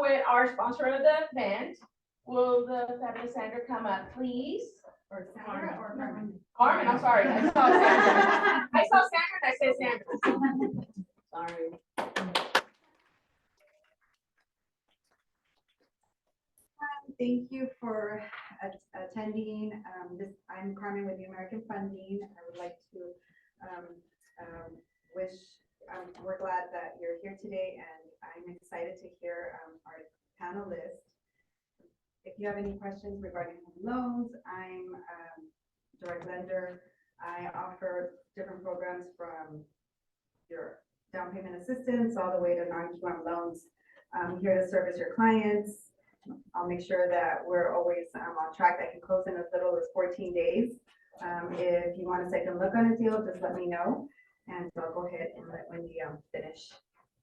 with our sponsor of the event. Will the fabulous Sandra come up, please? Or Sandra or Carmen? Carmen, I'm sorry. I saw Sandra. I saw Sandra and I said Sandra. Sorry. Thank you for attending. I'm Carmen with the American Funding. I would like to we're glad that you're here today, and I'm excited to hear our panelists. If you have any questions regarding home loans, I'm direct lender. I offer different programs from your down payment assistance all the way to non-QM loans. I'm here to service your clients. I'll make sure that we're always on track. I can close in as little as 14 days. If you want a second look on a deal, just let me know, and I'll go ahead and let Wendy finish.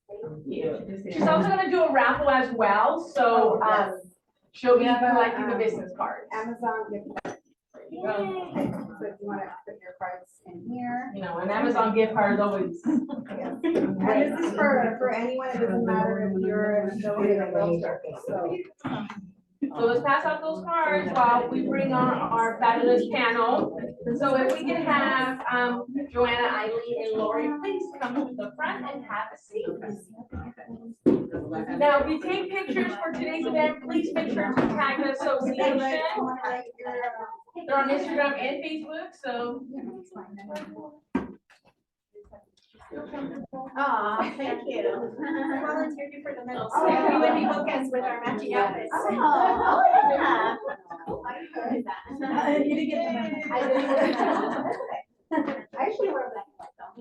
Thank you. She's also going to do a raffle as well, so yes. She'll be collecting the business cards. Amazon gift card. So if you want to put your cards in here. You know, an Amazon gift card is always. Yes. And this is for anyone. It doesn't matter if you're an affiliate or realtor. So let's pass out those cards while we bring on our fabulous panel. So if we can have Joanna, Aileen, and Lori, please come to the front and have a seat. Now, if you take pictures for today's event, please make sure to tag the association. They're on Instagram and Facebook, so. Aw, thank you. I volunteered you for the medal. Oh, So we would be bookends with our matching outfits. Oh, yeah. You didn't get the memo. I didn't get the memo. I actually wear black and white though.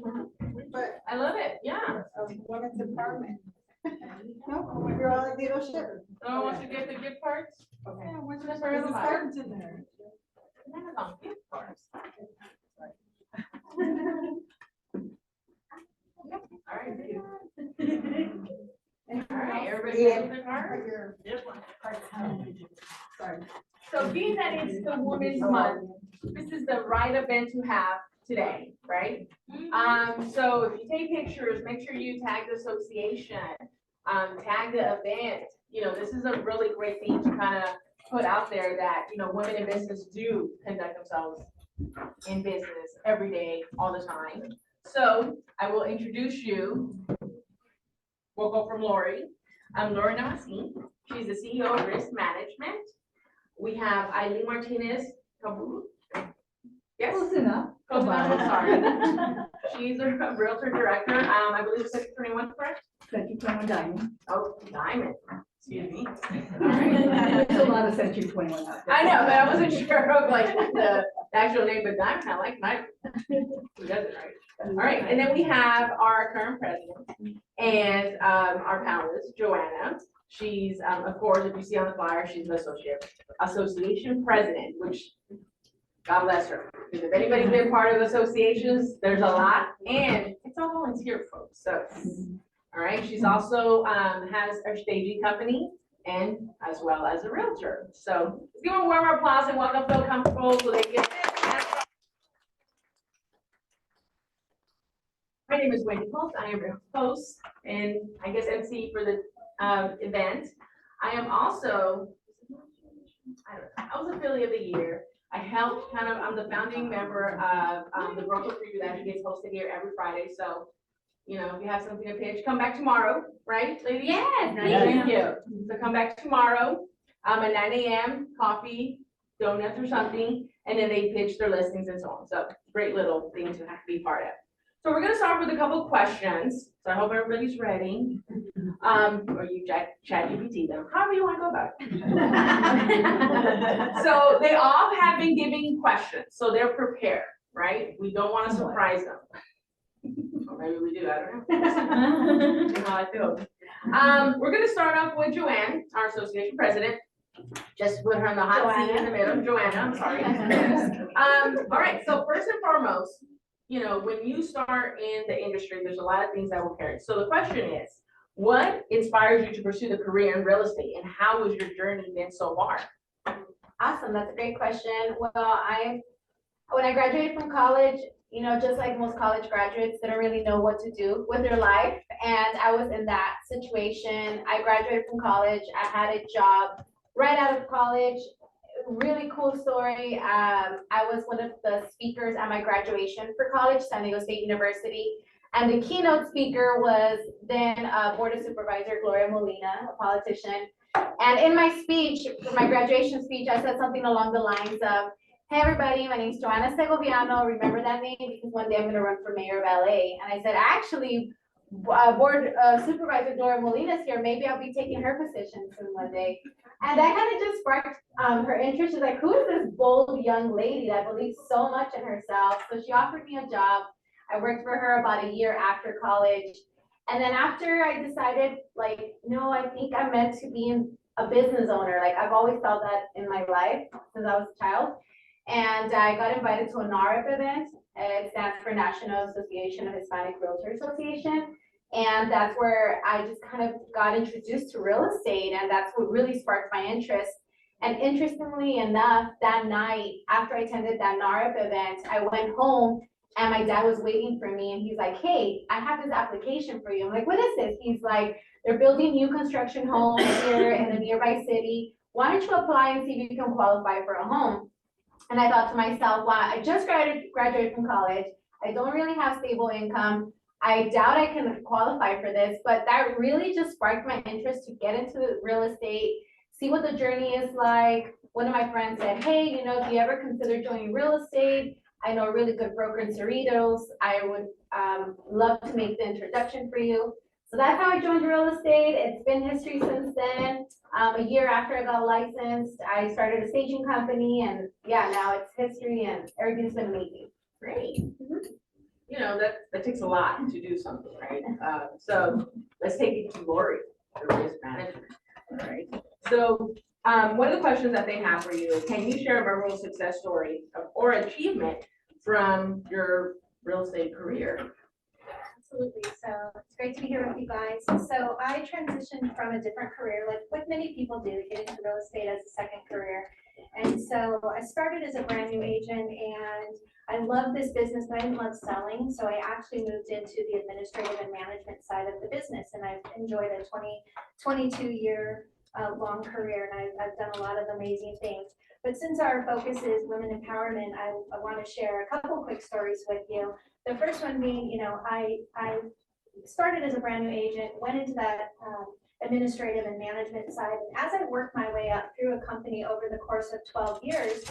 But I love it, yeah. women's empowerment. No, you're all in leadership. Oh, want to get the gift cards? Okay. Yeah, what's the There's cards in there. Amazon gift cards. All right. All right, everybody get the card? Sorry. So being that it's the Women's Month, this is the right event to have today, right? So if you take pictures, make sure you tag the association, tag the event. You know, this is a really great thing to kind of put out there that, you know, women in business do conduct themselves in business every day, all the time. So I will introduce you. We'll go from Lori. I'm Lori Namazi. She's the CEO of Risk Management. We have Aileen Martinez, Cabalu. Yes? Close enough. Close enough, I'm sorry. She's a realtor director. I believe it's 21, correct? 21 Diamond. Oh, Diamond. Excuse me. There's a lot of Century 21 out there. I know, but I wasn't sure of like the actual name, but Diamond, I like Diamond. Who does it, right? All right, and then we have our current president and our panelist, Joanna. She's, of course, if you see on the flyer, she's an association president, which God bless her. Because if anybody's been part of associations, there's a lot, and it's all volunteer folks. So, all right, she's also has a staging company and as well as a realtor. So let's give them a warm applause and welcome, feel comfortable so they get. My name is Wendy Pulse. I am your host and I guess MC for the event. I am also, I was affiliate of the year. I helped I'm the founding member of the broker preview that gets hosted here every Friday. So, you know, if you have something to pitch, come back tomorrow, right, ladies? Yes, Thank you. So come back tomorrow at 9 a.m., coffee, donuts or something, and then they pitch their listings and so on. So great little thing to have to be part of. So we're gonna start with a couple of questions. So I hope everybody's ready. Or you chat GPT them, however you want to go about it. So they all have been giving questions, so they're prepared, right? We don't want to surprise them. Or maybe we do, I don't know. That's how I feel. We're gonna start off with Joanne, our association president. Just put her in the hot seat in the middle. Joanna, I'm sorry. All right, so first and foremost, you know, when you start in the industry, there's a lot of things that will carry. So the question is, what inspires you to pursue the career in real estate, and how has your journey been so far? Awesome, that's a great question. Well, when I graduated from college, you know, just like most college graduates, they don't really know what to do with their life. And I was in that situation. I graduated from college. I had a job right out of college. Really cool story. I was one of the speakers at my graduation for college, San Diego State University. And the keynote speaker was then Board of Supervisor Gloria Molina, a politician. And in my speech, for my graduation speech, I said something along the lines of, hey, everybody, my name is Joanna Segoviano. Remember that name? Because one day I'm going to run for mayor of LA. And I said, actually, Board Supervisor Gloria Molina's here. Maybe I'll be taking her position soon one day. And that kind of just sparked her interest. She's like, who is this bold young lady that believes so much in herself? So she offered me a job. I worked for her about a year after college. And then after I decided, like, no, I think I'm meant to be a business owner. Like, I've always felt that in my life since I was a child. And I got invited to a NAREP event. It stands for National Association of Hispanic Realtor Association. And that's where I just kind of got introduced to real estate, and that's what really sparked my interest. And interestingly enough, that night after I attended that NAREP event, I went home and my dad was waiting for me and he's like, hey, I have this application for you. I'm like, what is this? He's like, they're building new construction homes here in a nearby city. Why don't you apply and see if you can qualify for a home? And I thought to myself, wow, I just graduated from college. I don't really have stable income. I doubt I can qualify for this, but that really just sparked my interest to get into real estate, see what the journey is like. One of my friends said, hey, you know, if you ever consider joining real estate, I know a really good broker in Cerritos. I would love to make the introduction for you. So that's how I joined real estate. It's been history since then. A year after I got licensed, I started a staging company, and yeah, now it's history and everything's been amazing. Great. You know, that takes a lot to do something, right? So let's take it to Lori, the risk management, all right? So one of the questions that they have for you is, can you share a memorable success story or achievement from your real estate career? Absolutely. So it's great to be here with you guys. So I transitioned from a different career, like many people do, get into real estate as a second career. And so I started as a brand new agent, and I love this business, but I didn't love selling. So I actually moved into the administrative and management side of the business, and I've enjoyed a 22-year long career, and I've done a lot of amazing things. But since our focus is women empowerment, I want to share a couple quick stories with you. The first one being, you know, I started as a brand new agent, went into that administrative and management side. And as I worked my way up through a company over the course of 12 years,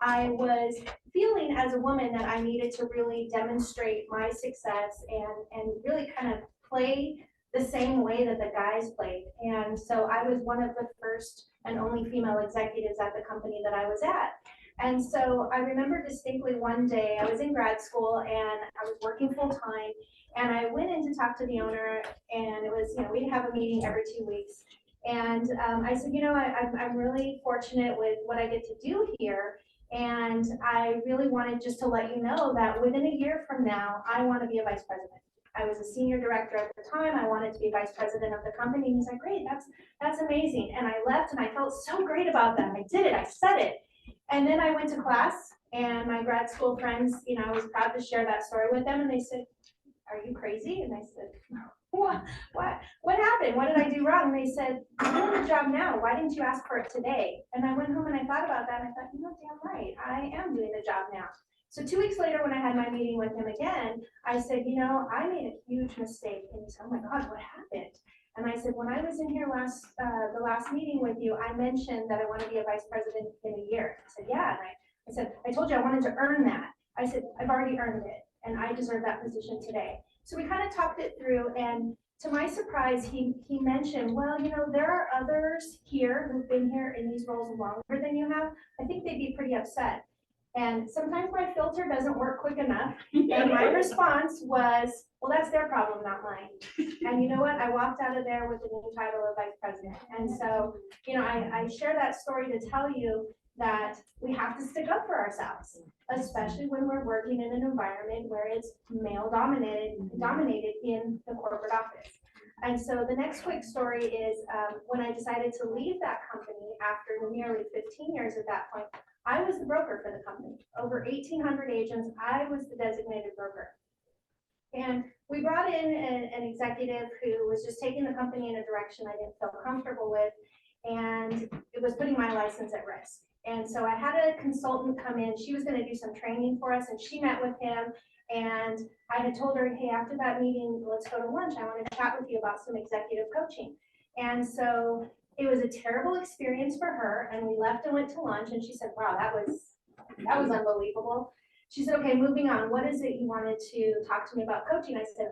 I was feeling as a woman that I needed to really demonstrate my success and really kind of play the same way that the guys played. And so I was one of the first and only female executives at the company that I was at. And so I remember distinctly one day I was in grad school and I was working full time, and I went in to talk to the owner, and it was, you know, we'd have a meeting every 2 weeks. And I said, you know, I'm really fortunate with what I get to do here. And I really wanted just to let you know that within a year from now, I want to be a vice president. I was a senior director at the time. I wanted to be vice president of the company. And he's like, great, that's amazing. And I left and I felt so great about that. I did it, I said it. And then I went to class, and my grad school friends, you know, I was proud to share that story with them. And they said, are you crazy? And I said, what happened? What did I do wrong? And they said, you're doing the job now. Why didn't you ask for it today? And I went home and I thought about that, and I thought, you know, damn right, I am doing the job now. So 2 weeks later, when I had my meeting with him again, I said, you know, I made a huge mistake. And he said, oh my God, what happened? And I said, when I was in here the last meeting with you, I mentioned that I want to be a vice president in a year. I said, yeah. And I said, I told you I wanted to earn that. I said, I've already earned it, and I deserve that position today. So we kind of talked it through, and to my surprise, he mentioned, well, you know, there are others here who've been here in these roles longer than you have. I think they'd be pretty upset. And sometimes my filter doesn't work quick enough. And my response was, well, that's their problem, not mine. And you know what? I walked out of there with the new title of vice president. And so, you know, I share that story to tell you that we have to stick up for ourselves, especially when we're working in an environment where it's male dominated in the corporate office. And so the next quick story is when I decided to leave that company after nearly 15 years at that point, I was the broker for the company. Over 1,800 agents, I was the designated broker. And we brought in an executive who was just taking the company in a direction I didn't feel comfortable with, and it was putting my license at risk. And so I had a consultant come in. She was going to do some training for us, and she met with him. And I had told her, hey, after that meeting, let's go to lunch. I want to chat with you about some executive coaching. And so it was a terrible experience for her. And we left and went to lunch. And she said, wow, that was unbelievable. She said, okay, moving on. What is it you wanted to talk to me about coaching? I said,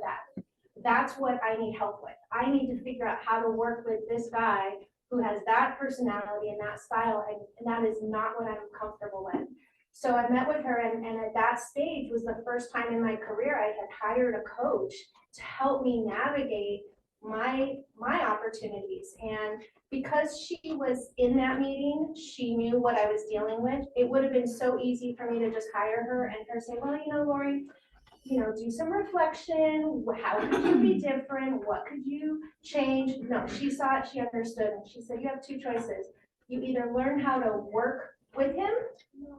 that's what I need help with. I need to figure out how to work with this guy who has that personality and that style. And that is not what I'm comfortable with. So I met with her, and at that stage was the first time in my career I had hired a coach to help me navigate my opportunities. And because she was in that meeting, she knew what I was dealing with. It would have been so easy for me to just hire her and her say, well, you know, Lori, you know, do some reflection. How could you be different? What could you change? No, she saw it, she understood, and she said, you have two choices. You either learn how to work with him,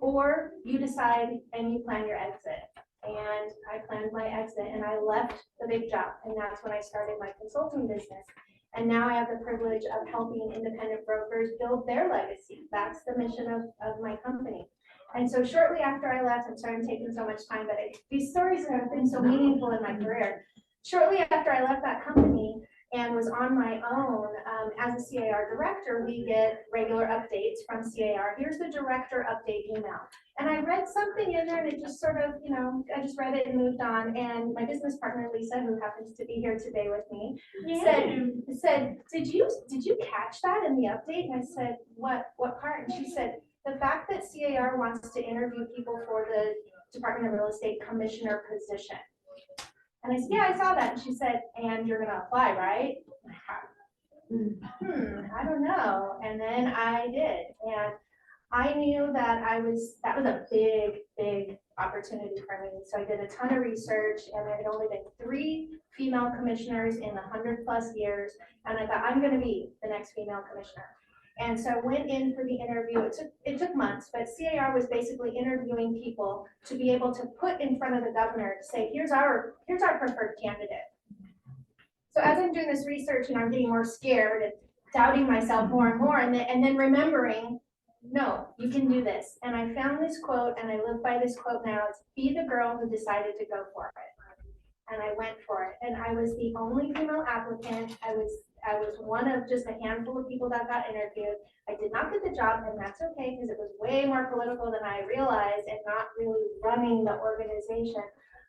or you decide and you plan your exit. And I planned my exit, and I left the big job, and that's when I started my consulting business. And now I have the privilege of helping independent brokers build their legacy. That's the mission of my company. And so shortly after I left, I'm sorry I'm taking so much time, but these stories have been so meaningful in my career. Shortly after I left that company and was on my own, as a CAR director, we get regular updates from CAR. Here's the director update email. And I read something in there, and it just sort of, you know, I just read it and moved on. And my business partner, Lisa, who happens to be here today with me, said, did you catch that in the update? And I said, what part? And she said, the fact that CAR wants to interview people for the Department of Real Estate commissioner position. And I said, yeah, I saw that. And she said, and you're going to apply, right? I don't know. And then I did. And I knew that that was a big opportunity for me. So I did a ton of research, and there had only been 3 female commissioners in 100+ years. And I thought, I'm going to be the next female commissioner. And so I went in for the interview. It took months, but CAR was basically interviewing people to be able to put in front of the governor to say, here's our preferred candidate. So as I'm doing this research, and I'm getting more scared and doubting myself more and more, and then remembering, no, you can do this. And I found this quote, and I live by this quote now. It's, be the girl who decided to go for it. And I went for it. And I was the only female applicant. I was one of just a handful of people that got interviewed. I did not get the job, and that's okay, because it was way more political than I realized and not really running the organization.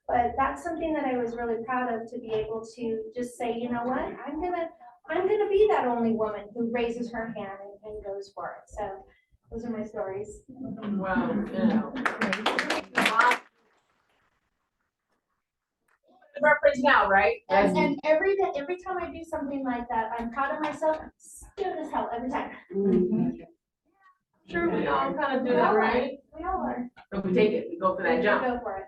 But that's something that I was really proud of, to be able to just say, you know what, I'm gonna be that only woman who raises her hand and goes for it. So those are my stories. Wow. Reference now, right? And every time I do something like that, I'm proud of myself. I'm scared as hell every time. Sure, we all kind of do that, right? We all are. But we take it, we go for that jump. Go for it.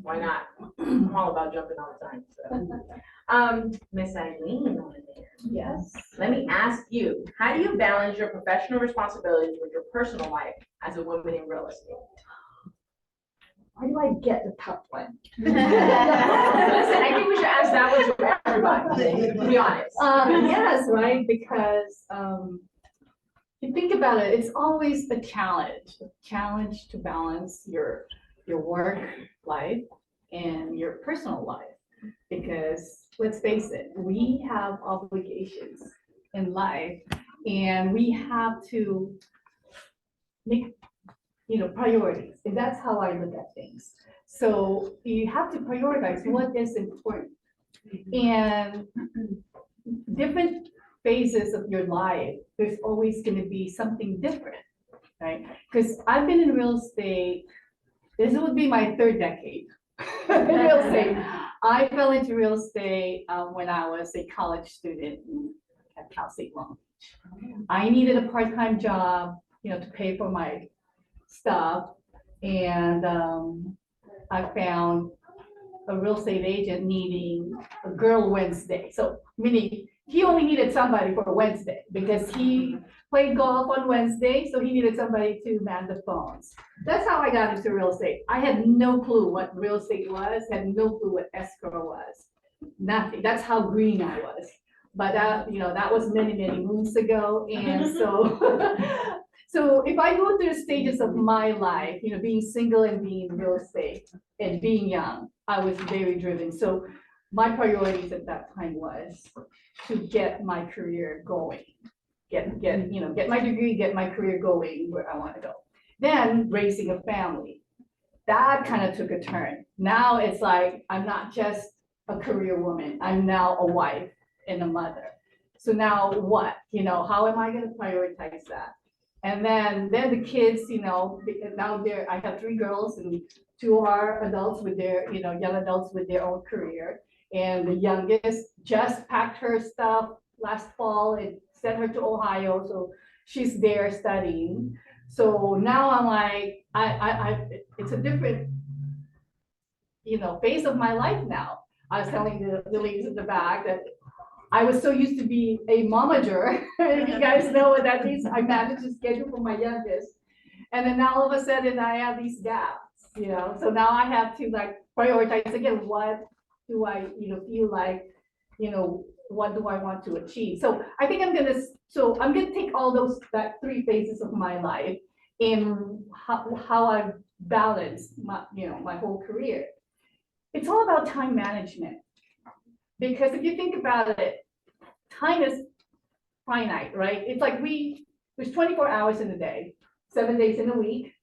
Why not? I'm all about jumping all the time. So. Miss Aileen over there. Yes. Let me ask you, how do you balance your professional responsibilities with your personal life as a woman in real estate? Why do I get the tough one? Listen, I think we should ask that one to everybody, to be honest. Yes, right, because you think about it, it's always the challenge to balance your work life and your personal life. Because let's face it, we have obligations in life, and we have to make priorities, and that's how I look at things. So you have to prioritize what is important, and different phases of your life, there's always going to be something different, right? Because I've been in real estate, this would be my 3rd decade in real estate. I fell into real estate when I was a college student at Cal State Long Beach. I needed a part-time job, to pay for my stuff, and I found a real estate agent needing a girl Wednesday. So meaning he only needed somebody for a Wednesday, because he played golf on Wednesday, so he needed somebody to man the phones. That's how I got into real estate. I had no clue what real estate was, had no clue what escrow was. Nothing. That's how green I was. But that, that was many, many moons ago. And so, so if I go through the stages of my life, being single and being in real estate and being young, I was very driven. So my priorities at that time was to get my career going, get my degree, get my career going where I want to go. Then raising a family, that kind of took a turn. Now it's like, I'm not just a career woman, I'm now a wife and a mother. So now what, how am I going to prioritize that? And then the kids, now I have 3 girls and 2 are adults with their, young adults with their own career. And the youngest just packed her stuff last fall and sent her to Ohio. So she's there studying. So now I'm like, it's a different, phase of my life now. I was telling the ladies in the back that I was so used to be a momager. If you guys know what that means, I managed to schedule for my youngest. And then now all of a sudden I have these gaps, so now I have to like prioritize again, what do I, feel like, what do I want to achieve? So I think I'm gonna take all that 3 phases of my life and how I've balanced my whole career. It's all about time management. Because if you think about it, time is finite, right? It's like there's 24 hours in a day, 7 days in a week,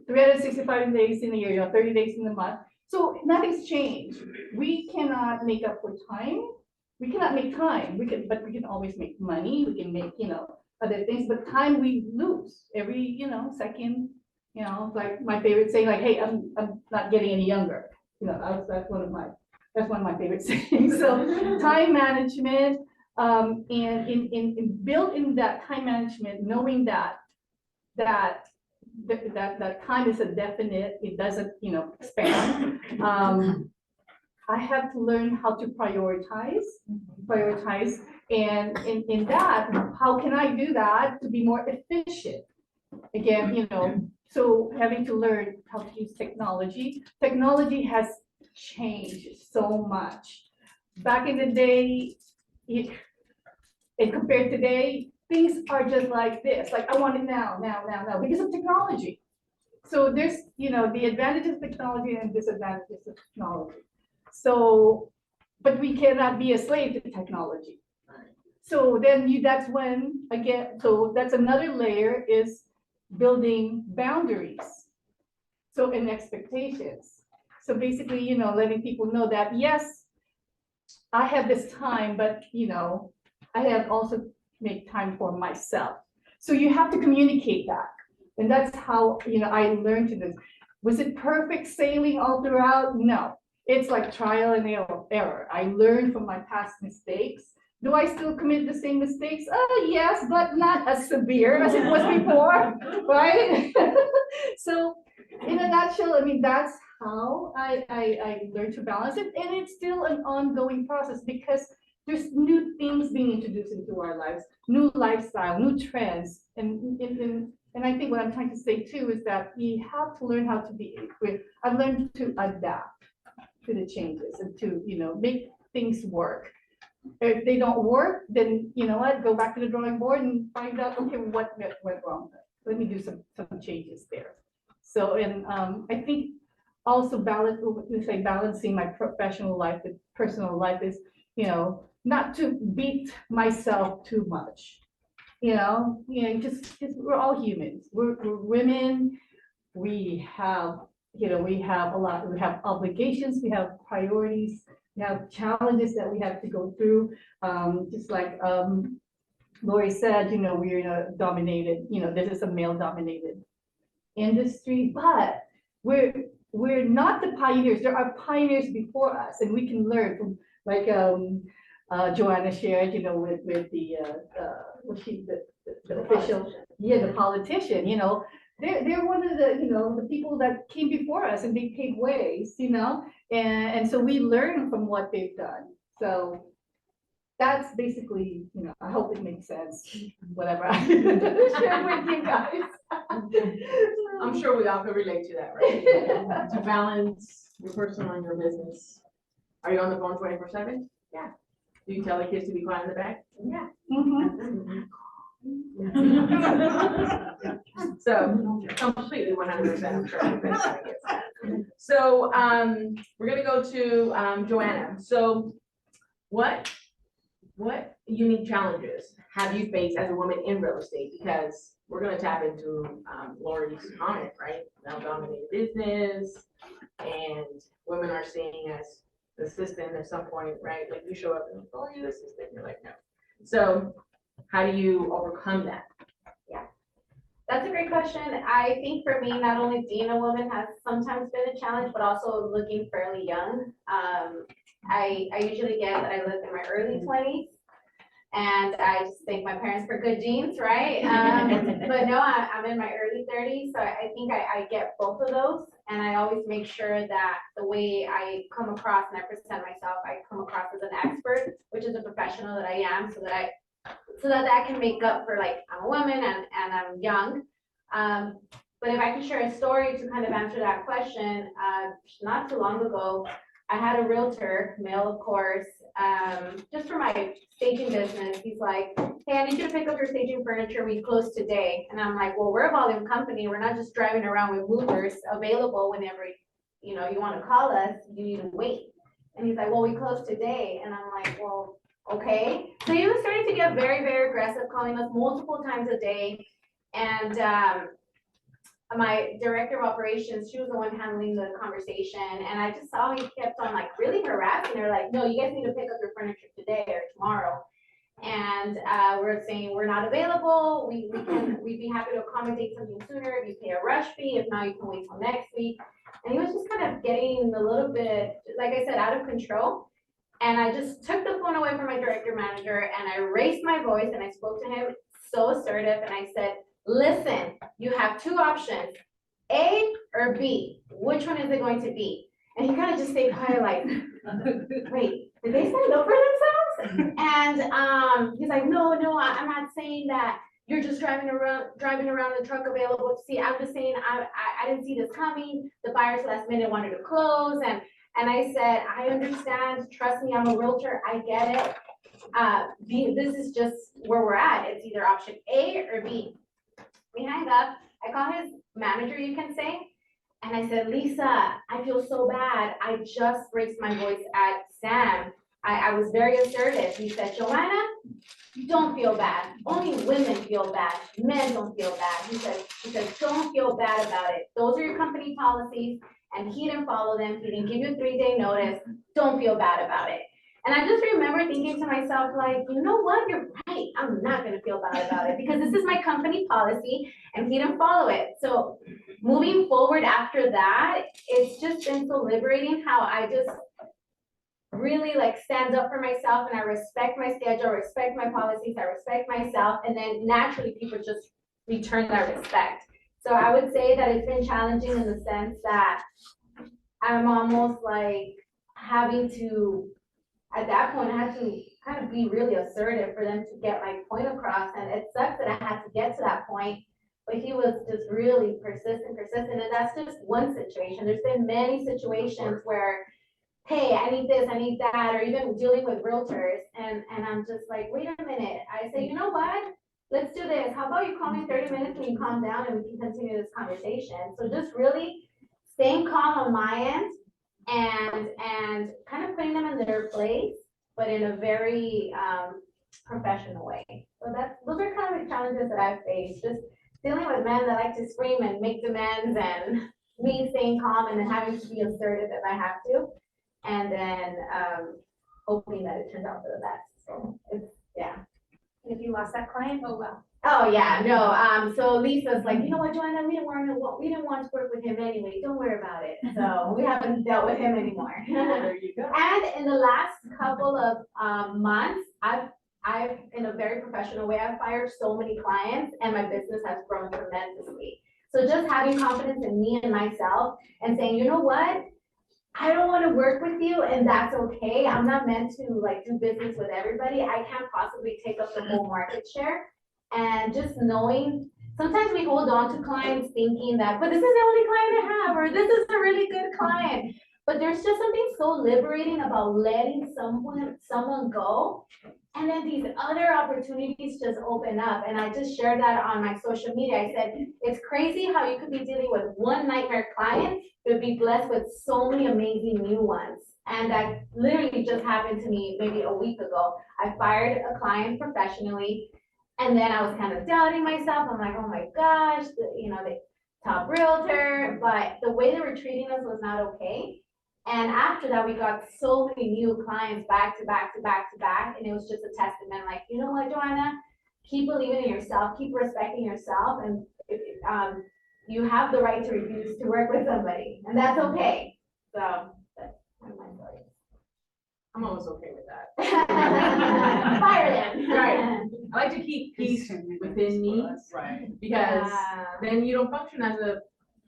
365 days in a year, 30 days in a month. So nothing's changed. We cannot make up for time. We cannot make time. But we can always make money. We can make, other things, but time we lose every, second, like my favorite saying, like, hey, I'm not getting any younger. That's one of my favorite sayings. So time management, and in built in that time management, knowing that time is a definite, it doesn't, expand. I have to learn how to prioritize, and in that, how can I do that to be more efficient? Again, so having to learn how to use technology. Technology has changed so much. Back in the day, and compared to today, things are just like this. Like I want it now, because of technology. So there's, the advantages of technology and disadvantages of technology. So, but we cannot be a slave to technology. So then that's when, again, so that's another layer is building boundaries. So in expectations. So basically, letting people know that, yes, I have this time, but, I have also make time for myself. So you have to communicate that. And that's how, I learned to this. Was it perfect sailing all throughout? No. It's like trial and error. I learned from my past mistakes. Do I still commit the same mistakes? Yes, but not as severe as it was before, right? So in a nutshell, that's how I learned to balance it. And it's still an ongoing process because there's new things being introduced into our lives, new lifestyle, new trends. And I think what I'm trying to say too is that we have to learn how to be, I've learned to adapt to the changes and to, make things work. If they don't work, then go back to the drawing board and find out, okay, what went wrong. Let me do some changes there. So, and I think also balancing my professional life with personal life is, not to beat myself too much. Just we're all humans. We're women. We have, we have obligations, we have priorities, we have challenges that we have to go through. Just like Lori said, we're in a dominated, this is a male-dominated industry, but we're not the pioneers. There are pioneers before us, and we can learn from, like Joanna shared, with the official, the politician, they're one of the people that came before us and they paved ways, and so we learn from what they've done. So that's basically, I hope it makes sense, whatever I share with you guys. I'm sure we all can relate to that, right? To balance your personal and your business. Are you on the phone 24/7? Yeah. Do you tell the kids to be quiet in the back? Yeah. Mhm. So completely 100%, I'm sure everybody gets that. So, we're gonna go to, Joanna. So what unique challenges have you faced as a woman in real estate? Because we're gonna tap into, Lori's comment, right? Now dominated business, and women are seen as the assistant at some point, right? Like you show up and, oh, you're the assistant, you're like, no. So how do you overcome that? That's a great question. I think for me, not only being a woman has sometimes been a challenge, but also looking fairly young. I usually get that I live in my early 20s. And I just thank my parents for good genes, right? But no, I'm in my early 30s, so I think I get both of those. And I always make sure that the way I come across and I present myself, I come across as an expert, which is a professional that I am, so that can make up for, like, I'm a woman and I'm young. But if I can share a story to kind of answer that question, not too long ago, I had a realtor, male of course, just for my staging business. He's like, hey, I need you to pick up your staging furniture. We close today. And I'm like, well, we're a volume company. We're not just driving around with movers available whenever, you want to call us. You need to wait. And he's like, well, we close today. And I'm like, well, okay. So he was starting to get very, very aggressive, calling us multiple times a day. And my director of operations, she was the one handling the conversation. And I just saw he kept on, like, really harassing her, like, no, you guys need to pick up your furniture today or tomorrow. And we're saying we're not available. We'd be happy to accommodate something sooner if you pay a rush fee. If not, you can wait till next week. And he was just kind of getting a little bit, like I said, out of control. And I just took the phone away from my director manager and I raised my voice and I spoke to him so assertive and I said, listen, you have two options, A or B. Which one is it going to be? And he kind of just stayed quiet, like, wait, did they stand up for themselves? And he's like, no, I'm not saying that you're just driving around the truck available to see. I'm just saying I didn't see this coming. The buyers last minute wanted to close. And I said, I understand. Trust me, I'm a realtor. I get it. This is just where we're at. It's either option A or B. We hang up. I call his manager, you can say. And I said, Lisa, I feel so bad. I just raised my voice at Sam. I was very assertive. He said, Joanna, don't feel bad. Only women feel bad. Men don't feel bad. He said, don't feel bad about it. Those are your company policies. And he didn't follow them. He didn't give you a 3-day notice. Don't feel bad about it. And I just remember thinking to myself, like, you know what? You're right. I'm not going to feel bad about it because this is my company policy and he didn't follow it. So moving forward after that, it's just been so liberating how I just really, like, stand up for myself and I respect my schedule, respect my policies, I respect myself. And then naturally people just return that respect. So I would say that it's been challenging in the sense that I'm almost like having to, at that point, I had to kind of be really assertive for them to get my point across. And it sucks that I had to get to that point, but he was just really persistent. And that's just one situation. There's been many situations where, hey, I need this, I need that, or even dealing with realtors. And I'm just like, wait a minute. I say, you know what? Let's do this. How about you call me in 30 minutes when you calm down and we can continue this conversation. So just really staying calm on my end and kind of putting them in their place, but in a very professional way. So those are kind of the challenges that I've faced. Just dealing with men that like to scream and make demands and me staying calm and then having to be assertive if I have to. And then hoping that it turns out for the best. So it's, yeah. If you lost that client, oh well. Oh, yeah, no, so Lisa's like, you know what, Joanna, we didn't want to work with him anyway, don't worry about it. So we haven't dealt with him anymore. There you go. And in the last couple of months, I've, in a very professional way, I've fired so many clients and my business has grown tremendously. So just having confidence in me and myself and saying, you know what, I don't want to work with you, and that's okay. I'm not meant to like do business with everybody. I can't possibly take up the whole market share. And just knowing, sometimes we hold on to clients thinking that, but this is the only client I have, or this is a really good client. But there's just something so liberating about letting someone go. And then these other opportunities just open up. And I just shared that on my social media. I said, it's crazy how you could be dealing with one nightmare client, but be blessed with so many amazing new ones. And that literally just happened to me maybe a week ago. I fired a client professionally. And then I was kind of doubting myself. I'm like, oh my gosh, the top realtor, but the way they were treating us was not okay. And after that, we got so many new clients back to back to back to back. And it was just a testament, like, you know what, Joanna, keep believing in yourself, keep respecting yourself. And you have the right to refuse to work with somebody, and that's okay. So that's one of my stories. I'm almost okay with that. Fire them. Right. I like to keep peace within me, Right. because Yeah. then you don't function as a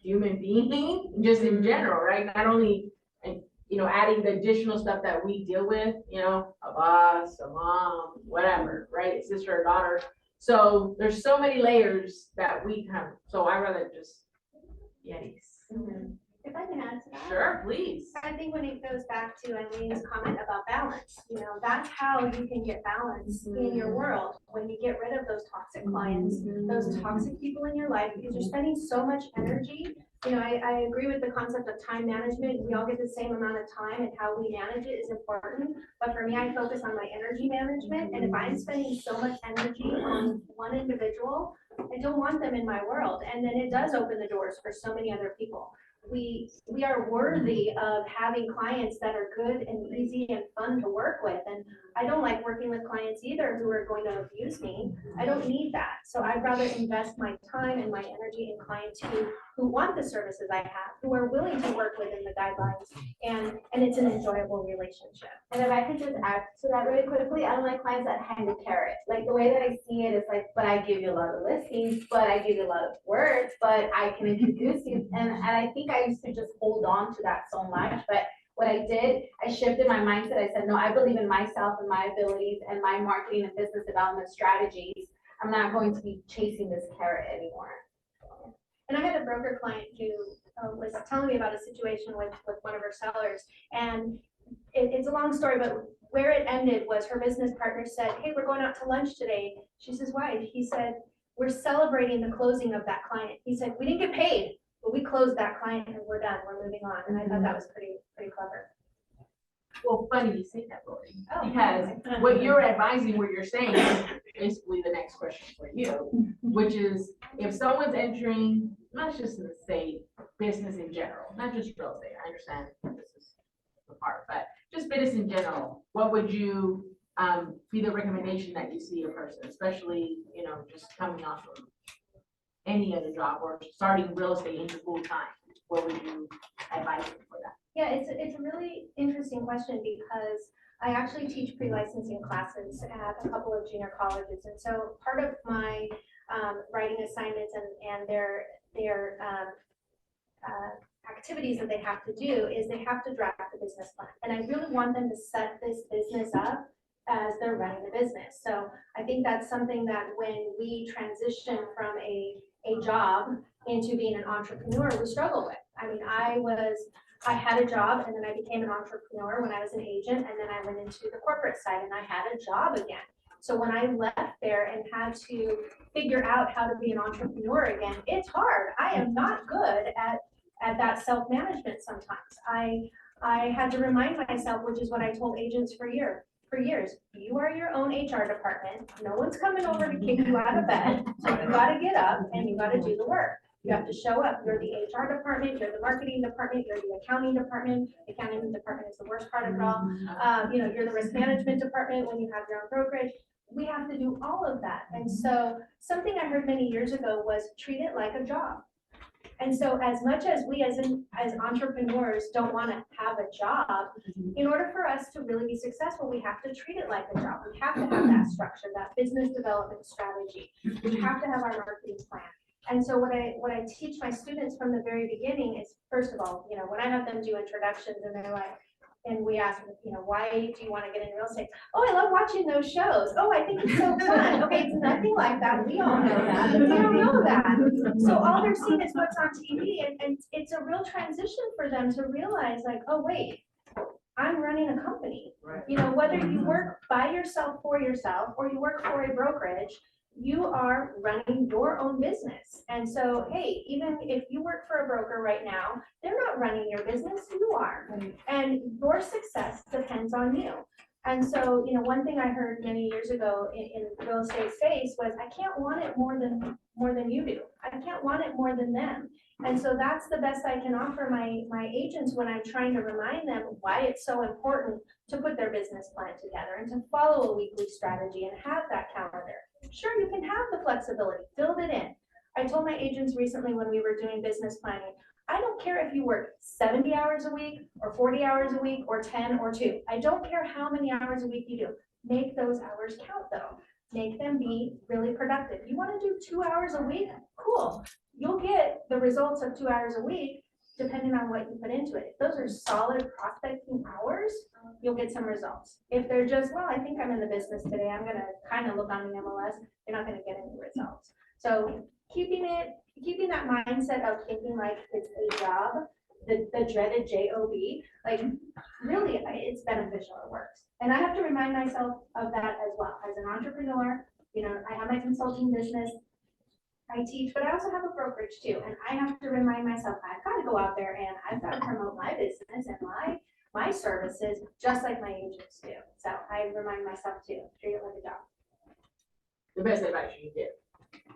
human being, just in general, right? Not only, adding the additional stuff that we deal with, a boss, a mom, whatever, right? A sister, a daughter. So there's so many layers that we have, so I rather just, yes. If I can add to that. Sure, please. I think when it goes back to Eileen's comment about balance, that's how you can get balance in your world. When you get rid of those toxic clients, those toxic people in your life, because you're spending so much energy. I agree with the concept of time management. We all get the same amount of time, and how we manage it is important. But for me, I focus on my energy management. And if I'm spending so much energy on one individual, I don't want them in my world. And then it does open the doors for so many other people. We are worthy of having clients that are good and easy and fun to work with. And I don't like working with clients either who are going to abuse me. I don't need that. So I'd rather invest my time and my energy in clients who want the services I have, who are willing to work within the guidelines, and it's an enjoyable relationship. And if I could just add to that really quickly, I don't like clients that hand a carrot. Like the way that I see it is like, but I give you a lot of listings, but I give you a lot of work, but I can introduce you. And I think I used to just hold on to that so much. But what I did, I shifted my mindset. I said, no, I believe in myself and my abilities and my marketing and business development strategies. I'm not going to be chasing this carrot anymore. And I had a broker client who was telling me about a situation with one of her sellers. And it's a long story, but where it ended was her business partner said, hey, we're going out to lunch today. She says, why? He said, we're celebrating the closing of that client. He said, we didn't get paid, but we closed that client and we're done. We're moving on. And I thought that was pretty clever. Well, funny you say that, Lori, Oh. because what you're advising, what you're saying, is basically the next question for you, which is, if someone's entering, not just in the state, business in general, not just real estate, I understand this is the part, but just business in general, what would you be the recommendation that you see a person, especially, just coming off of any other job or starting real estate into full time? What would you advise them for that? Yeah, it's a really interesting question, because I actually teach pre-licensing classes at a couple of junior colleges. And so part of my writing assignments and their activities that they have to do is they have to draft a business plan. And I really want them to set this business up as they're running the business. So I think that's something that when we transition from a job into being an entrepreneur, we struggle with. I mean, I had a job, and then I became an entrepreneur when I was an agent, and then I went into the corporate side and I had a job again. So when I left there and had to figure out how to be an entrepreneur again, it's hard. I am not good at that self-management sometimes. I had to remind myself, which is what I told agents for years, you are your own HR department. No one's coming over to kick you out of bed. So you gotta get up and you gotta do the work. You have to show up. You're the HR department, you're the marketing department, you're the accounting department. The accounting department is the worst part of it all. You're the risk management department when you have your own brokerage. We have to do all of that. And so something I heard many years ago was treat it like a job. And so as much as we as entrepreneurs don't want to have a job, in order for us to really be successful, we have to treat it like a job. We have to have that structure, that business development strategy. We have to have our marketing plan. And so what I teach my students from the very beginning is, first of all, when I have them do introductions and they're like, and we ask them, why do you want to get into real estate? Oh, I love watching those shows. Oh, I think it's so fun. Okay, it's nothing like that. We all know that, but they don't know that. So all they're seeing is what's on TV, and it's a real transition for them to realize, like, oh, wait, I'm running a company. Whether you work by yourself for yourself or you work for a brokerage, you are running your own business. And so, hey, even if you work for a broker right now, they're not running your business, you are. And your success depends on you. And so, one thing I heard many years ago in real estate space was, I can't want it more than you do. I can't want it more than them. And so that's the best I can offer my agents when I'm trying to remind them why it's so important to put their business plan together and to follow a weekly strategy and have that calendar. Sure, you can have the flexibility, build it in. I told my agents recently when we were doing business planning, I don't care if you work 70 hours a week or 40 hours a week or 10 or 2. I don't care how many hours a week you do. Make those hours count though. Make them be really productive. You want to do 2 hours a week? Cool. You'll get the results of 2 hours a week depending on what you put into it. If those are solid prospecting hours, you'll get some results. If they're just, well, I think I'm in the business today, I'm gonna kind of look on the MLS, you're not gonna get any results. So keeping that mindset of thinking like it's a job, the dreaded job, like really it's beneficial, it works. And I have to remind myself of that as well. As an entrepreneur, I have my consulting business, I teach, but I also have a brokerage too. And I have to remind myself, I've got to go out there and I've got to promote my business and my services just like my agents do. So I remind myself too, treat it like a job. The best advice you can give,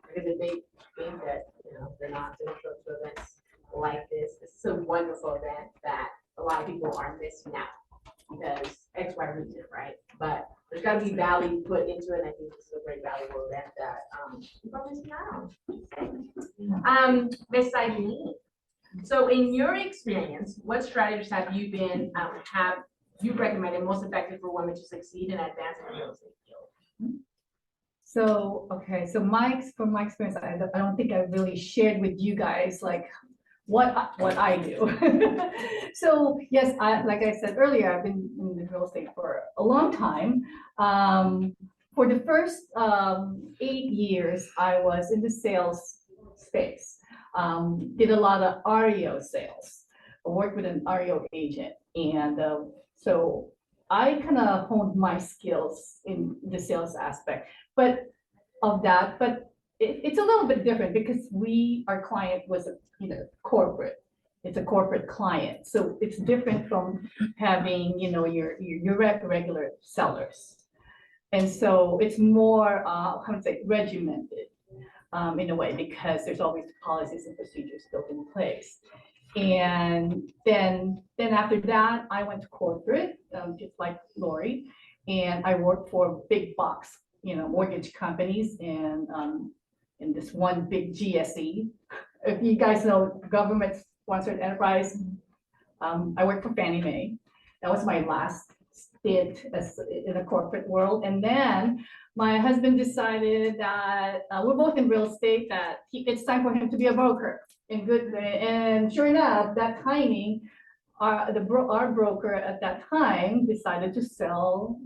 because if they think that, they're not going to go to events like this, it's a wonderful event that a lot of people are missing out because X, Y reason, right? But there's got to be value put into it. And I think this is a very valuable event that people are missing out on. Miss Aileen, so in your experience, what strategies have you recommended most effective for women to succeed and advance in the real estate field? So, okay, so from my experience, I don't think I really shared with you guys like what I do. So yes, like I said earlier, I've been in the real estate for a long time. For the first 8 years, I was in the sales space. Did a lot of REO sales. I worked with an REO agent, and so I kind of honed my skills in the sales aspect. But it's a little bit different because our client was corporate. It's a corporate client, so it's different from having your regular sellers. And so it's more regimented in a way because there's always policies and procedures built in place. And then after that, I went to corporate, just like Lori, and I worked for big box, mortgage companies and in this one big GSE. If you guys know government-sponsored enterprise, I worked for Fannie Mae. That was my last stint in the corporate world. And then my husband decided that we're both in real estate, that it's time for him to be a broker. And sure enough, that timing, our broker at that time decided to sell,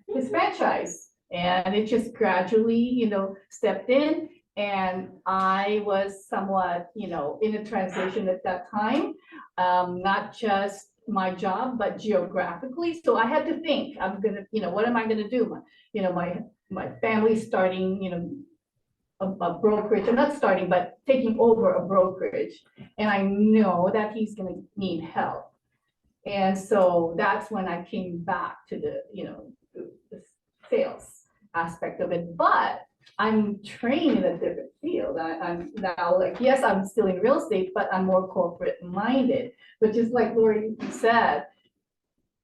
his franchise, and it just gradually, stepped in. And I was somewhat, in a transition at that time, not just my job, but geographically. So I had to think, what am I gonna do? My family's starting, a brokerage, or not starting, but taking over a brokerage. And I know that he's gonna need help. And so that's when I came back to the sales aspect of it. But I'm trained in a different field. I'm now yes, I'm still in real estate, but I'm more corporate minded. But just like Lori said,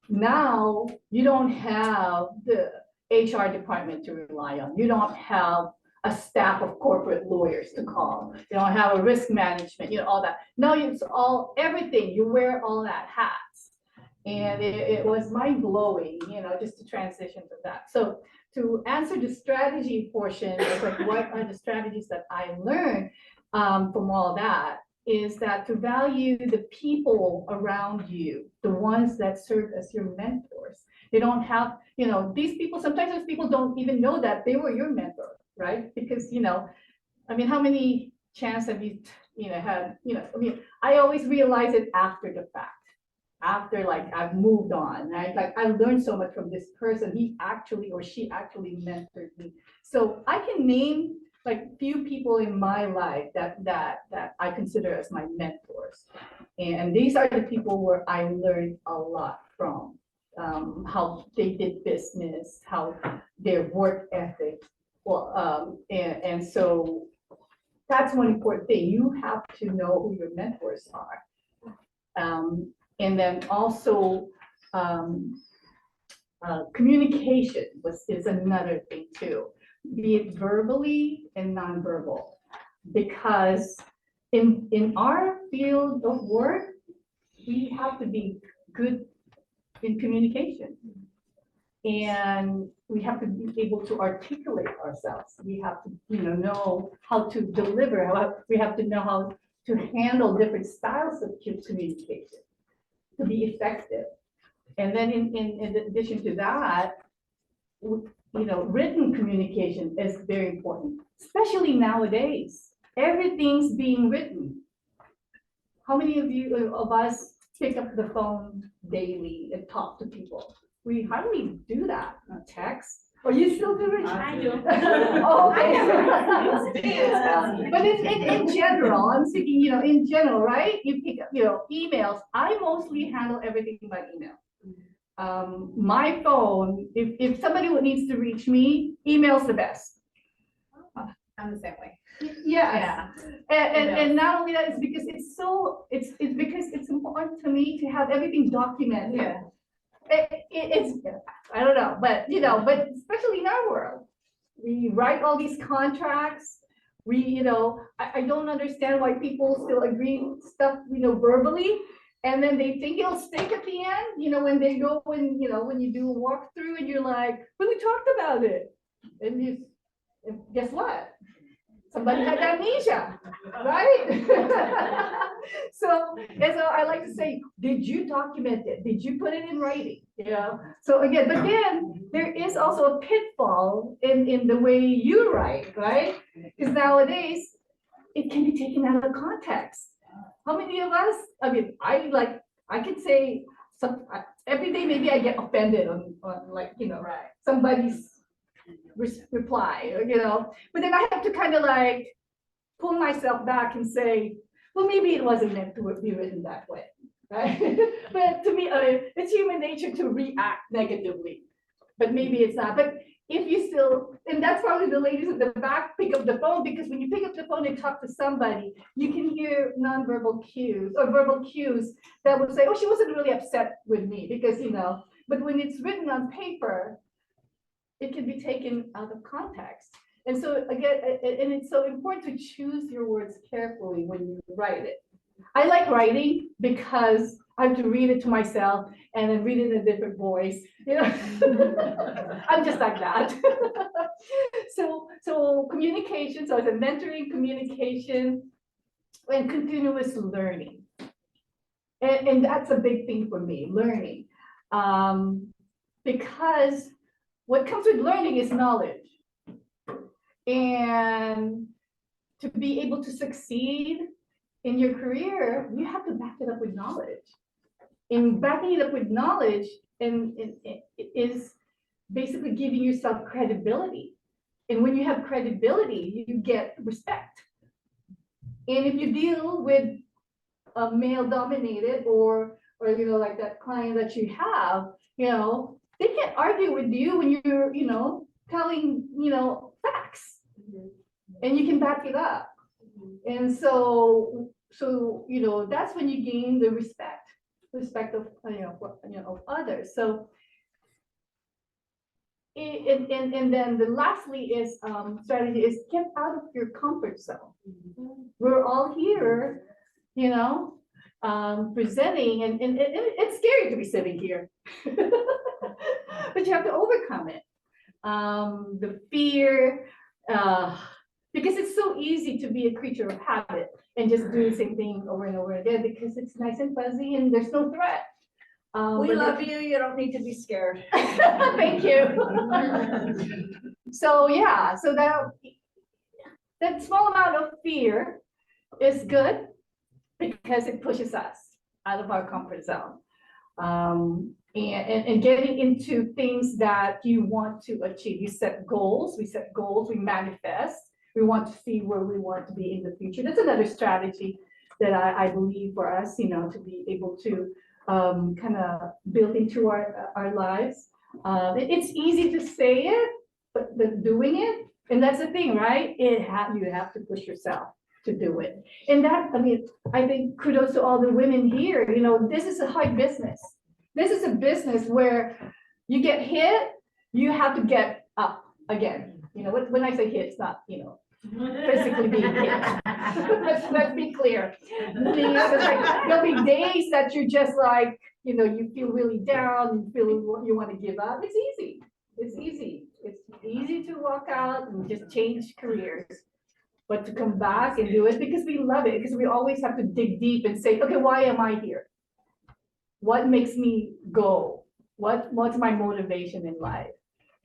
now you don't have the HR department to rely on. You don't have a staff of corporate lawyers to call. You don't have a risk management, all that. No, it's everything. You wear all that hats. And it was mind blowing, just to transition to that. So to answer the strategy portion, it's like, what are the strategies that I learned from all that, is that to value the people around you, the ones that serve as your mentors. They don't have, these people, sometimes those people don't even know that they were your mentor, right? Because, I mean, how many chances have you, had, I mean, I always realize it after the fact. After like I've moved on, right? Like I learned so much from this person. He actually or she actually mentored me. So I can name like few people in my life that I consider as my mentors. And these are the people where I learned a lot from, how they did business, how their work ethic. Well, and so that's one important thing. You have to know who your mentors are. And then also, communication is another thing too, be it verbally and nonverbal. Because in our field of work, we have to be good in communication. And we have to be able to articulate ourselves. We have to, know how to deliver. We have to know how to handle different styles of communication to be effective. And then in addition to that, written communication is very important, especially nowadays. Everything's being written. How many of us pick up the phone daily and talk to people? We hardly do that. Text. Or you still do it? I do. Oh, okay. But in general, I'm thinking, in general, right? You pick up, emails. I mostly handle everything by email. My phone, if somebody needs to reach me, email's the best. I'm the same way. Yeah. And not only that, it's because it's because it's important to me to have everything documented. Yeah. It's, I don't know, but but especially in our world, we write all these contracts. We, I don't understand why people still agree stuff, verbally, and then they think it'll stick at the end, when they go when you do a walkthrough and you're like, but we talked about it, and guess what? Somebody had amnesia, right? So I like to say, did you document it? Did you put it in writing? So again, but then there is also a pitfall in the way you write, right? Because nowadays it can be taken out of context. How many of us? I mean, I could say every day maybe I get offended on like Right. somebody's reply, but then I have to kind of like pull myself back and say, well, maybe it wasn't meant to be written that way, right? But to me, it's human nature to react negatively, but maybe it's not. But if you still, and that's probably the ladies at the back pick up the phone, because when you pick up the phone and talk to somebody, you can hear nonverbal cues or verbal cues that would say, oh, she wasn't really upset with me because, but when it's written on paper, it can be taken out of context. And so again, and it's so important to choose your words carefully when you write it. I like writing because I have to read it to myself and then read it in a different voice. I'm just like that. So communication, so it's a mentoring, communication, and continuous learning. And that's a big thing for me, learning. Because what comes with learning is knowledge. And to be able to succeed in your career, you have to back it up with knowledge. And backing it up with knowledge is basically giving yourself credibility. And when you have credibility, you get respect. And if you deal with a male dominated or like that client that you have, they can't argue with you when you're, telling, facts. And you can back it up. And so that's when you gain the respect of, of others. So, and then the lastly is, strategy is get out of your comfort zone. We're all here, presenting, and it's scary to be sitting here. But you have to overcome it. The fear, because it's so easy to be a creature of habit and just do the same thing over and over again because it's nice and fuzzy and there's no threat. We but love you, you don't need to be scared. Thank you. So yeah, so that small amount of fear is good because it pushes us out of our comfort zone. And getting into things that you want to achieve. You set goals, we manifest. We want to see where we want to be in the future. That's another strategy that I believe for us, you know, to be able to kind of build into our lives. It's easy to say it, but the doing it, and that's the thing, right? You have to push yourself to do it. And that, I mean, I think kudos to all the women here. You know, this is a hard business. This is a business where you get hit, you have to get up again. You know, when I say hit, it's not, you know, physically being hit. Let's be clear. There'll be days that you're just like, you know, you feel really down, you feel you want to give up. It's easy. It's easy. It's easy to walk out and just change careers. But to come back and do it because we love it, because we always have to dig deep and say, okay, why am I here? What makes me go? What's my motivation in life?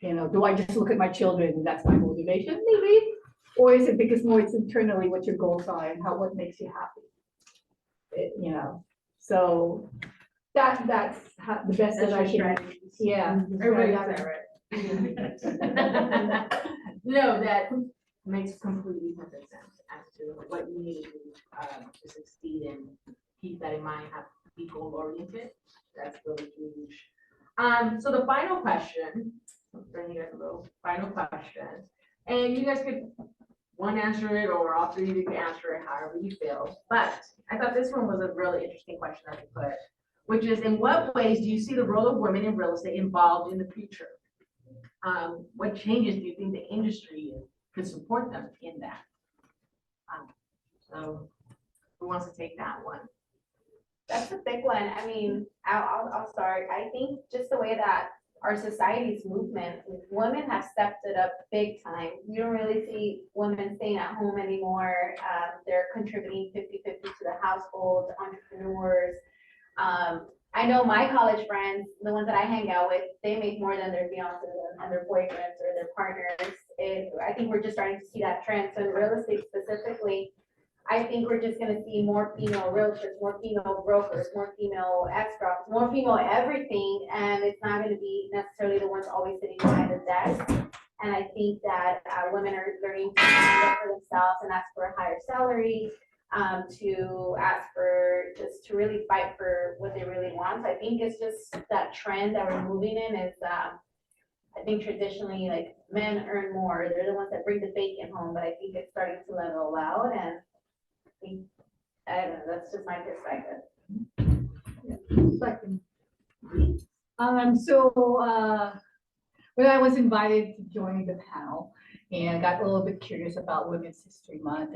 You know, do I just look at my children and that's my motivation? Maybe. Or is it because more it's internally what your goals are and what makes you happy? You know, so that's the best that I can. Yeah. Everybody got that right. No, that makes completely perfect sense as to what you need to do to succeed, and keep that in mind, have to be goal oriented. That's really huge. So the final question, I'll bring you guys a little final question, and you guys could one answer it or all three of you can answer it however you feel. But I thought this one was a really interesting question that we put, which is, in what ways do you see the role of women in real estate involved in the future? What changes do you think the industry could support them in that? So who wants to take that one? That's a big one. I mean, I'll start. I think just the way that our society's movement, women have stepped it up big time. You don't really see women staying at home anymore. They're contributing 50-50 to the household, entrepreneurs. I know my college friends, the ones that I hang out with, they make more than their fiancés and their boyfriends or their partners. I think we're just starting to see that trend. So in real estate specifically, I think we're just gonna see more female realtors, more female brokers, more female escrows, more female everything, and it's not gonna be necessarily the ones always sitting behind the desk. And I think that women are learning to stand up for themselves and ask for a higher salary, to ask for, just to really fight for what they really want. So I think it's just that trend that we're moving in is, I think traditionally, like, men earn more, they're the ones that bring the bacon home, but I think it's starting to level out, and I don't know, that's just my perspective. So when I was invited to join the panel and got a little bit curious about Women's History Month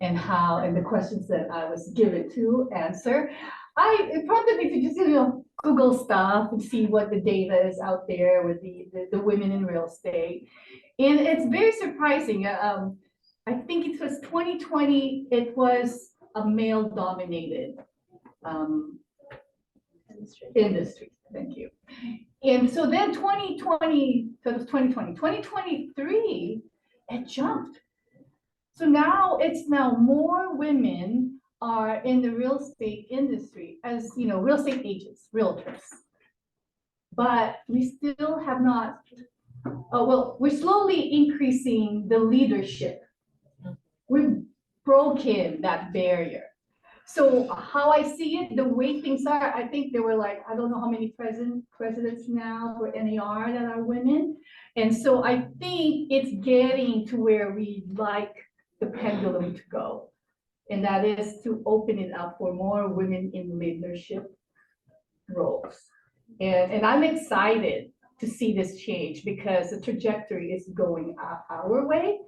and how, and the questions that I was given to answer, it prompted me to just, you know, Google stuff and see what the data is out there with the women in real estate. And it's very surprising. I think it was 2020, it was a male-dominated industry. Thank you. And so then 2020, so it was 2020, 2023, it jumped. So now it's more women are in the real estate industry as, you know, real estate agents, realtors. But we still have not, well, we're slowly increasing the leadership. We've broken that barrier. So how I see it, the way things are, I think there were like, I don't know how many presidents now for NAR that are women. And so I think it's getting to where we like the pendulum to go. And that is to open it up for more women in leadership roles. And I'm excited to see this change because the trajectory is going our way.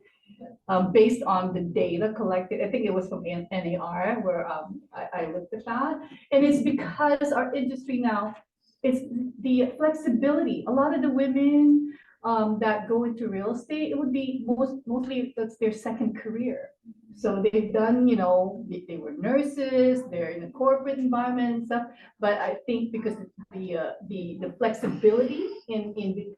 based on the data collected. I think it was from NAR where I looked at that. And it's because our industry now, it's the flexibility. A lot of the women that go into real estate, it would be mostly that's their second career. So they've done, they were nurses, they're in a corporate environment and stuff. But I think because the flexibility in being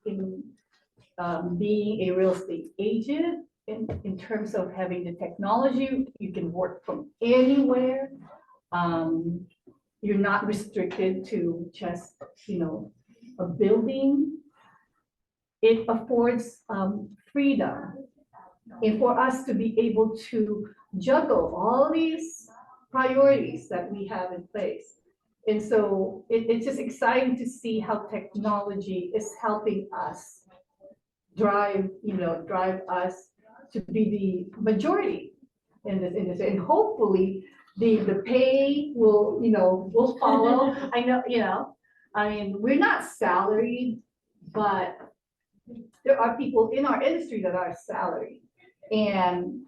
a real estate agent, in terms of having the technology, you can work from anywhere. You're not restricted to just, a building. It affords freedom. And for us to be able to juggle all these priorities that we have in place. And so it's just exciting to see how technology is helping us drive us to be the majority in this industry. And hopefully the pay will follow. I know, we're not salaried, but there are people in our industry that are salaried. And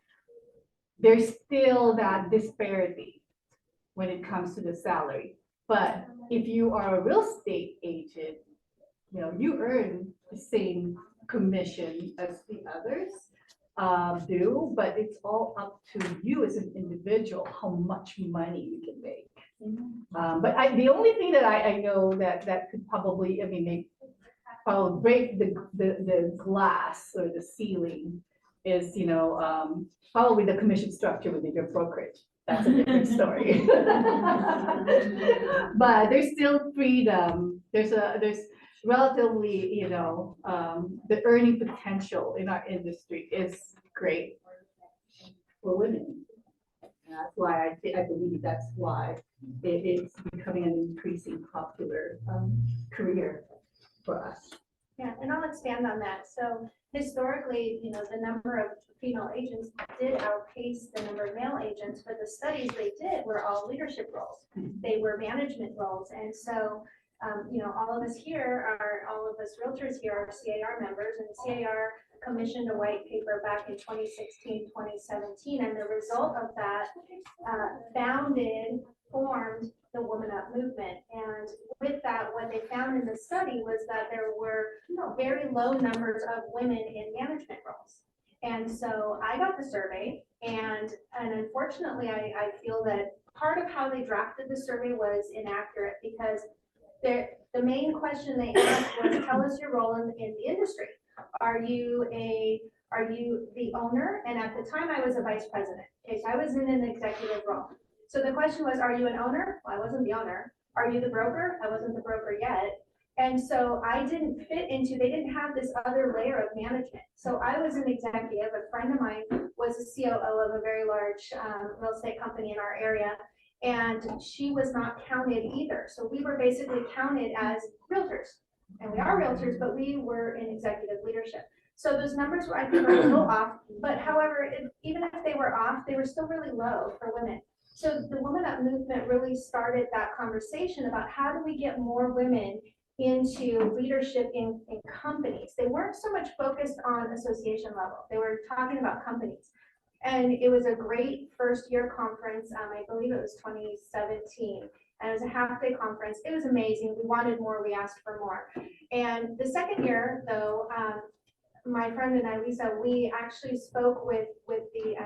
there's still that disparity when it comes to the salary. But if you are a real estate agent, you earn the same commission as the others do, but it's all up to you as an individual how much money you can make. But the only thing that I know that could probably, probably break the glass or the ceiling is, probably the commission structure within your brokerage. That's a different story. But there's still freedom. There's relatively, the earning potential in our industry is great for women. And that's why I believe that's why it's becoming an increasing popular career for us. Yeah, and I'll expand on that. So historically, the number of female agents did outpace the number of male agents, but the studies they did were all leadership roles. They were management roles. And so, all of us realtors here are CAR members, and CAR commissioned a white paper back in 2016, 2017. And the result of that formed the Woman Up movement. And with that, what they found in the study was that there were very low numbers of women in management roles. And so I got the survey, and unfortunately, I feel that part of how they drafted the survey was inaccurate, because the main question they asked was, tell us your role in the industry. Are you the owner? And at the time I was a vice president. Okay, so I was in an executive role. So the question was, are you an owner? Well, I wasn't the owner. Are you the broker? I wasn't the broker yet. And so I didn't fit into, they didn't have this other layer of management. So I was an executive. A friend of mine was a COO of a very large real estate company in our area, and she was not counted either. So we were basically counted as realtors, and we are realtors, but we were in executive leadership. So those numbers were, I think, a little off, but however, even if they were off, they were still really low for women. So the Woman Up movement really started that conversation about how do we get more women into leadership in companies. They weren't so much focused on association level. They were talking about companies. And it was a great first year conference. I believe it was 2017. And it was a half-day conference. It was amazing. We wanted more. We asked for more. And the second year, though, my friend and I, Lisa, we actually spoke with the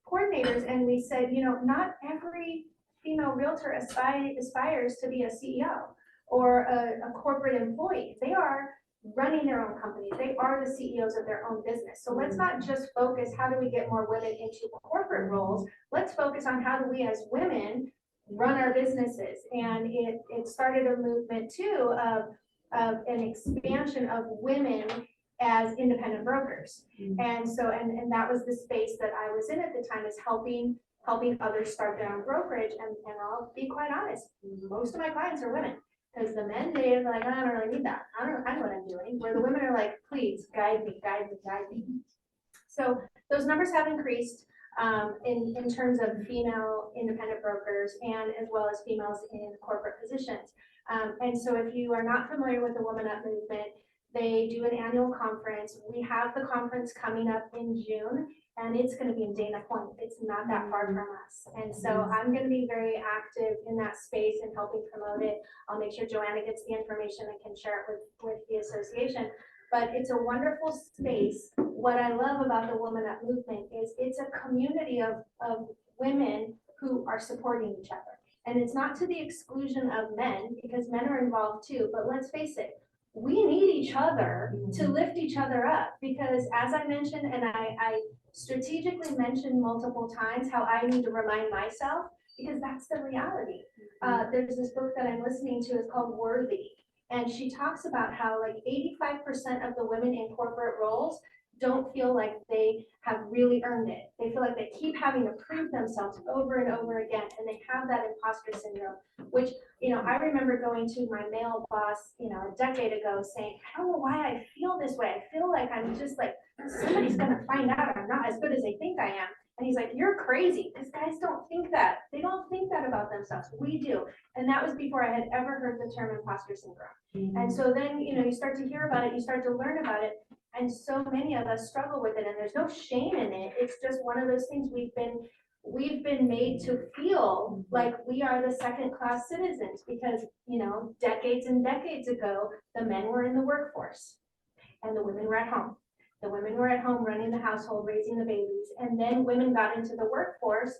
coordinators, and we said, not every female realtor aspires to be a CEO or a corporate employee. They are running their own companies. They are the CEOs of their own business. So let's not just focus, how do we get more women into corporate roles? Let's focus on how do we as women run our businesses. And it started a movement too of an expansion of women as independent brokers. And so, and that was the space that I was in at the time, is helping others start their own brokerage. And I'll be quite honest, most of my clients are women, because the men, they're like, I don't really need that. I know what I'm doing. Where the women are like, please guide me, guide me, guide me. So those numbers have increased in terms of female independent brokers, and as well as females in corporate positions. And so if you are not familiar with the Woman Up movement, they do an annual conference. We have the conference coming up in June, and it's gonna be in Dana Point. It's not that far from us. And so I'm gonna be very active in that space and helping promote it. I'll make sure Joanna gets the information and can share it with the association. But it's a wonderful space. What I love about the Woman Up movement is it's a community of women who are supporting each other. And it's not to the exclusion of men, because men are involved too, but let's face it, we need each other to lift each other up, because as I mentioned, and I strategically mentioned multiple times how I need to remind myself, because that's the reality. There's this book that I'm listening to, it's called Worthy. And she talks about how like 85% of the women in corporate roles don't feel like they have really earned it. They feel like they keep having to prove themselves over and over again, and they have that imposter syndrome, which, you know, I remember going to my male boss, you know, a decade ago saying, I don't know why I feel this way. I feel like I'm just like, somebody's gonna find out I'm not as good as they think I am. And he's like, you're crazy, because guys don't think that. They don't think that about themselves. We do. And that was before I had ever heard the term imposter syndrome. And so then, you know, you start to hear about it, you start to learn about it. And so many of us struggle with it, and there's no shame in it. It's just one of those things we've been made to feel like we are the second-class citizens because, you know, decades and decades ago, the men were in the workforce and the women were at home. The women were at home running the household, raising the babies, and then women got into the workforce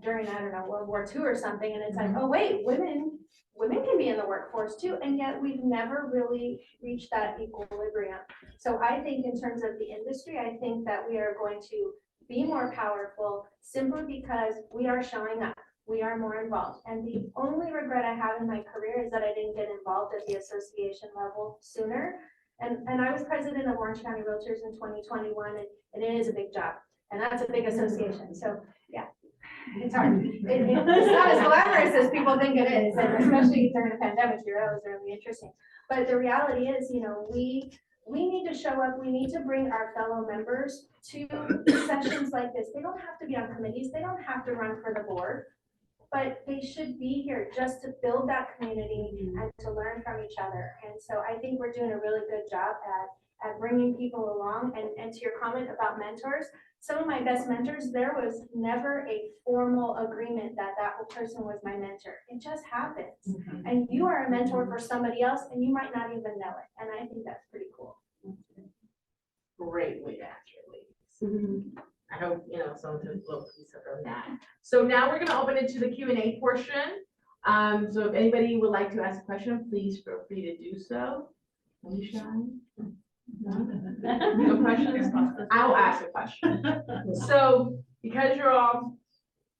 during, I don't know, World War II or something, and it's like, oh wait, women can be in the workforce too, and yet we've never really reached that equilibrium. So I think in terms of the industry, I think that we are going to be more powerful simply because we are showing up. We are more involved. And the only regret I have in my career is that I didn't get involved at the association level sooner. And I was president of Orange County Realtors in 2021, and it is a big job. And that's a big association. So yeah, it's hard. It's not as glamorous as people think it is, and especially during a pandemic year, that was really interesting. But the reality is, you know, we need to show up. We need to bring our fellow members to sessions like this. They don't have to be on committees. They don't have to run for the board, but they should be here just to build that community and to learn from each other. And so I think we're doing a really good job at bringing people along. And to your comment about mentors, some of my best mentors, there was never a formal agreement that that person was my mentor. It just happens. And you are a mentor for somebody else, and you might not even know it. And I think that's pretty cool. Great way to answer it, ladies. I hope, you know, someone took a little piece of from that. So now we're gonna open it to the Q&A portion. So if anybody would like to ask a question, please feel free to do so. Are you shy? No questions? I'll ask a question. So because you're all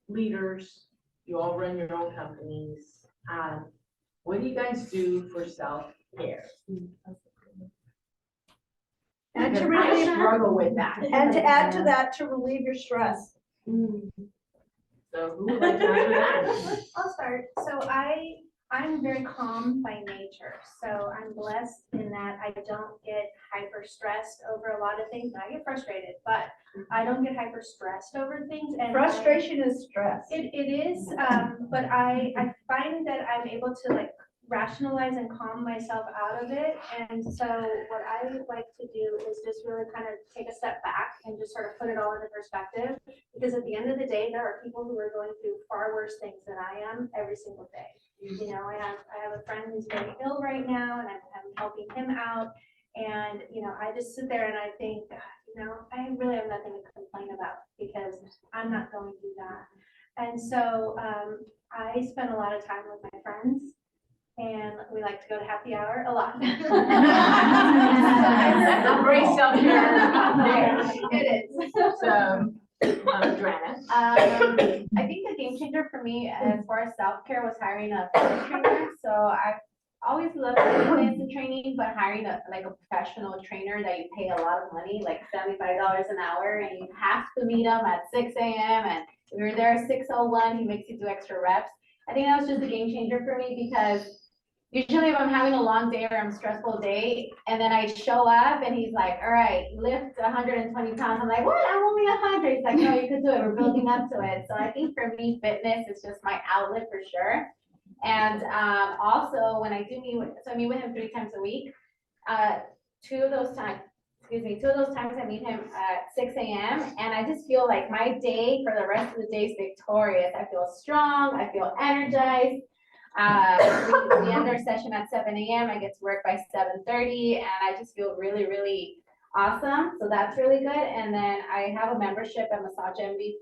leaders, you all run your own companies, what do you guys do for self-care? And to I relieve, struggle with that. and to add to that, to relieve your stress. So who would like to answer that? I'll start. So I'm very calm by nature. So I'm blessed in that I don't get hyper stressed over a lot of things. I get frustrated, but I don't get hyper stressed over things. And Frustration is stress. It is, but I find that I'm able to like rationalize and calm myself out of it. And so what I like to do is just really kind of take a step back and just sort of put it all into perspective. Because at the end of the day, there are people who are going through far worse things than I am every single day. You know, I have a friend who's very ill right now, and I'm helping him out. And, you know, I just sit there and I think, you know, I really have nothing to complain about because I'm not going through that. And so I spend a lot of time with my friends. And we like to go to happy hour a lot. Great self-care. It is. So, Joanna. I think the game changer for me as far as self-care was hiring a fitness trainer. So I've always loved fitness and training, but hiring a professional trainer that you pay a lot of money, like $75 an hour, and you have to meet them at 6 a.m. And if you're there at 6:01, he makes you do extra reps. I think that was just a game changer for me because usually if I'm having a long day or I'm stressful day, and then I show up and he's like, all right, lift 120 pounds. I'm like, what? I'm only 100. He's like, no, you can do it. We're building up to it. So I think for me, fitness is just my outlet for sure. And also when I do meet with, so I meet with him 3 times a week, 2 of those times, excuse me, two of those times I meet him at 6 a.m. and I just feel like my day for the rest of the day is victorious. I feel strong, I feel energized. We end our session at 7 a.m. I get to work by 7:30 and I just feel really, really awesome. So that's really good. And then I have a membership at Massage Envy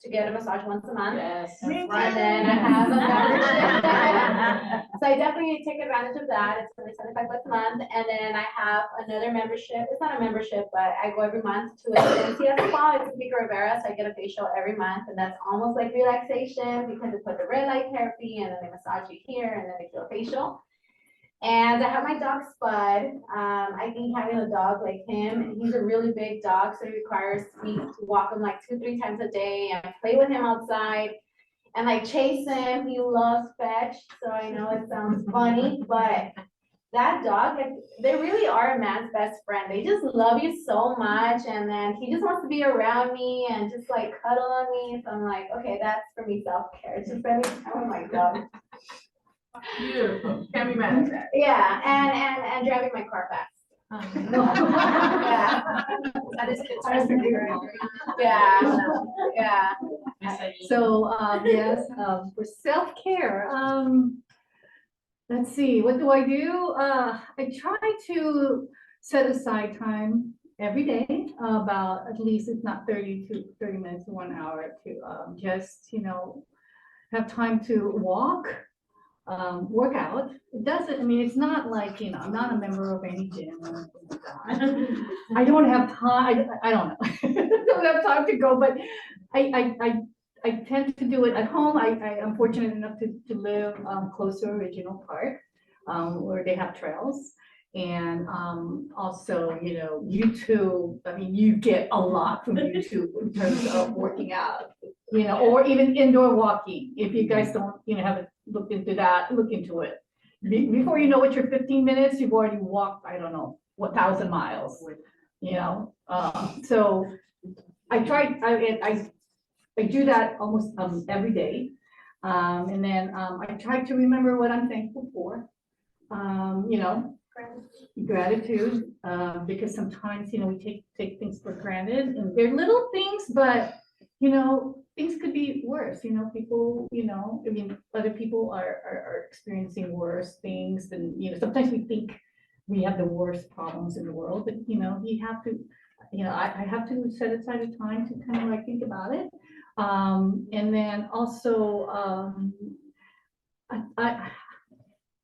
to get a massage once a month. Yes. And then I have a membership. So I definitely need to take advantage of that. It's only $75 a month. And then I have another membership. It's not a membership, but I go every month to a Cynthia spa. It's Pico Rivera. So I get a facial every month. And that's almost like relaxation because they put the red light therapy and then they massage you here and then they do a facial. And I have my dog Spud. I think having a dog like him, he's a really big dog, so it requires me to walk him like 2-3 times a day and play with him outside and like chase him. He loves fetch, so I know it sounds funny, but that dog, like, they really are a man's best friend. They just love you so much, and then he just wants to be around me and just like cuddle on me. So I'm like, okay, that's for me self-care. It's just spending time with my dog. Beautiful, can't be mad at that. Yeah, and driving my car fast. Yeah. That is good. That's a good one. Yeah, yeah. So, yes, for self-care, let's see, what do? I try to set aside time every day, about at least, if not 30 minutes, 1 hour to, just, have time to walk, work out. It doesn't, I mean, it's not like, I'm not a member of any gym or anything like that. I don't have time, I don't know. I don't have time to go, but I tend to do it at home. I am fortunate enough to live close to Original Park, where they have trails. And also, YouTube, I mean, you get a lot from YouTube in terms of working out, or even indoor walking. If you guys don't, haven't looked into that, look into it. Before you know it, you're 15 minutes, you've already walked, I don't know, 1,000 miles, so I try, I do that almost every day. And then I try to remember what I'm thankful for, gratitude, because sometimes, we take things for granted and they're little things, but, things could be worse, people, I mean, other people are experiencing worse things than, sometimes we think we have the worst problems in the world, but, you have to, I have to set aside a time to kind of like think about it. And then also,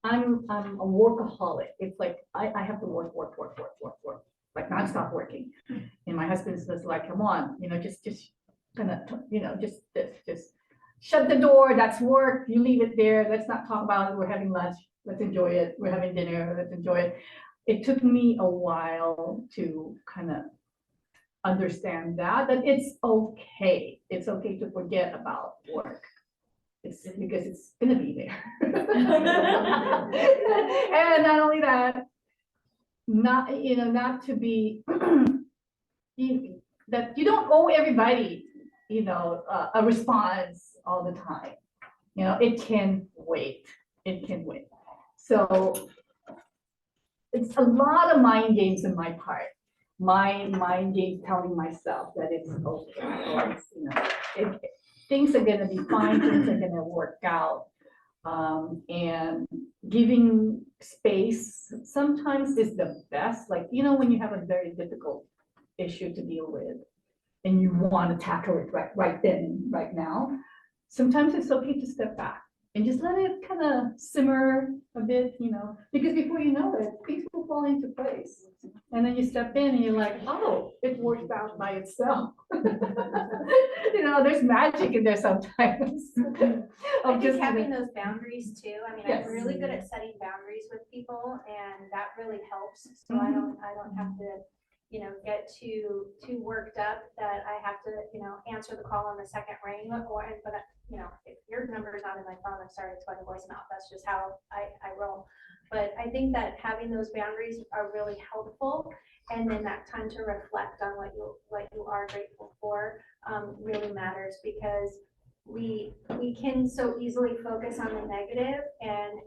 I'm a workaholic. It's like, I have to work, like nonstop working. And my husband's just like, come on, just kind of, just shut the door. That's work. You leave it there. Let's not talk about it. We're having lunch. Let's enjoy it. We're having dinner. Let's enjoy it. It took me a while to kind of understand that it's okay. It's okay to forget about work. It's because it's gonna be there. And not only that, not to be, that you don't owe everybody, a response all the time. It can wait. It can wait. So it's a lot of mind games in my part. My mind games telling myself that it's okay. Or it's, things are gonna be fine. Things are gonna work out. And giving space sometimes is the best. Like, when you have a very difficult issue to deal with and you want to tackle it right then, right now, sometimes it's okay to step back and just let it kind of simmer a bit, because before you know it, things will fall into place. And then you step in and you're like, oh, it worked out by itself. There's magic in there sometimes. I think having those boundaries too. I mean, Yes. I'm really good at setting boundaries with people and that really helps. So I don't have to, get too worked up that I have to, answer the call on the second ring if your number is not in my phone, I'm sorry, it's going to voicemail. That's just how I roll. But I think that having those boundaries are really helpful. And then that time to reflect on what you are grateful for really matters, because we can so easily focus on the negative, and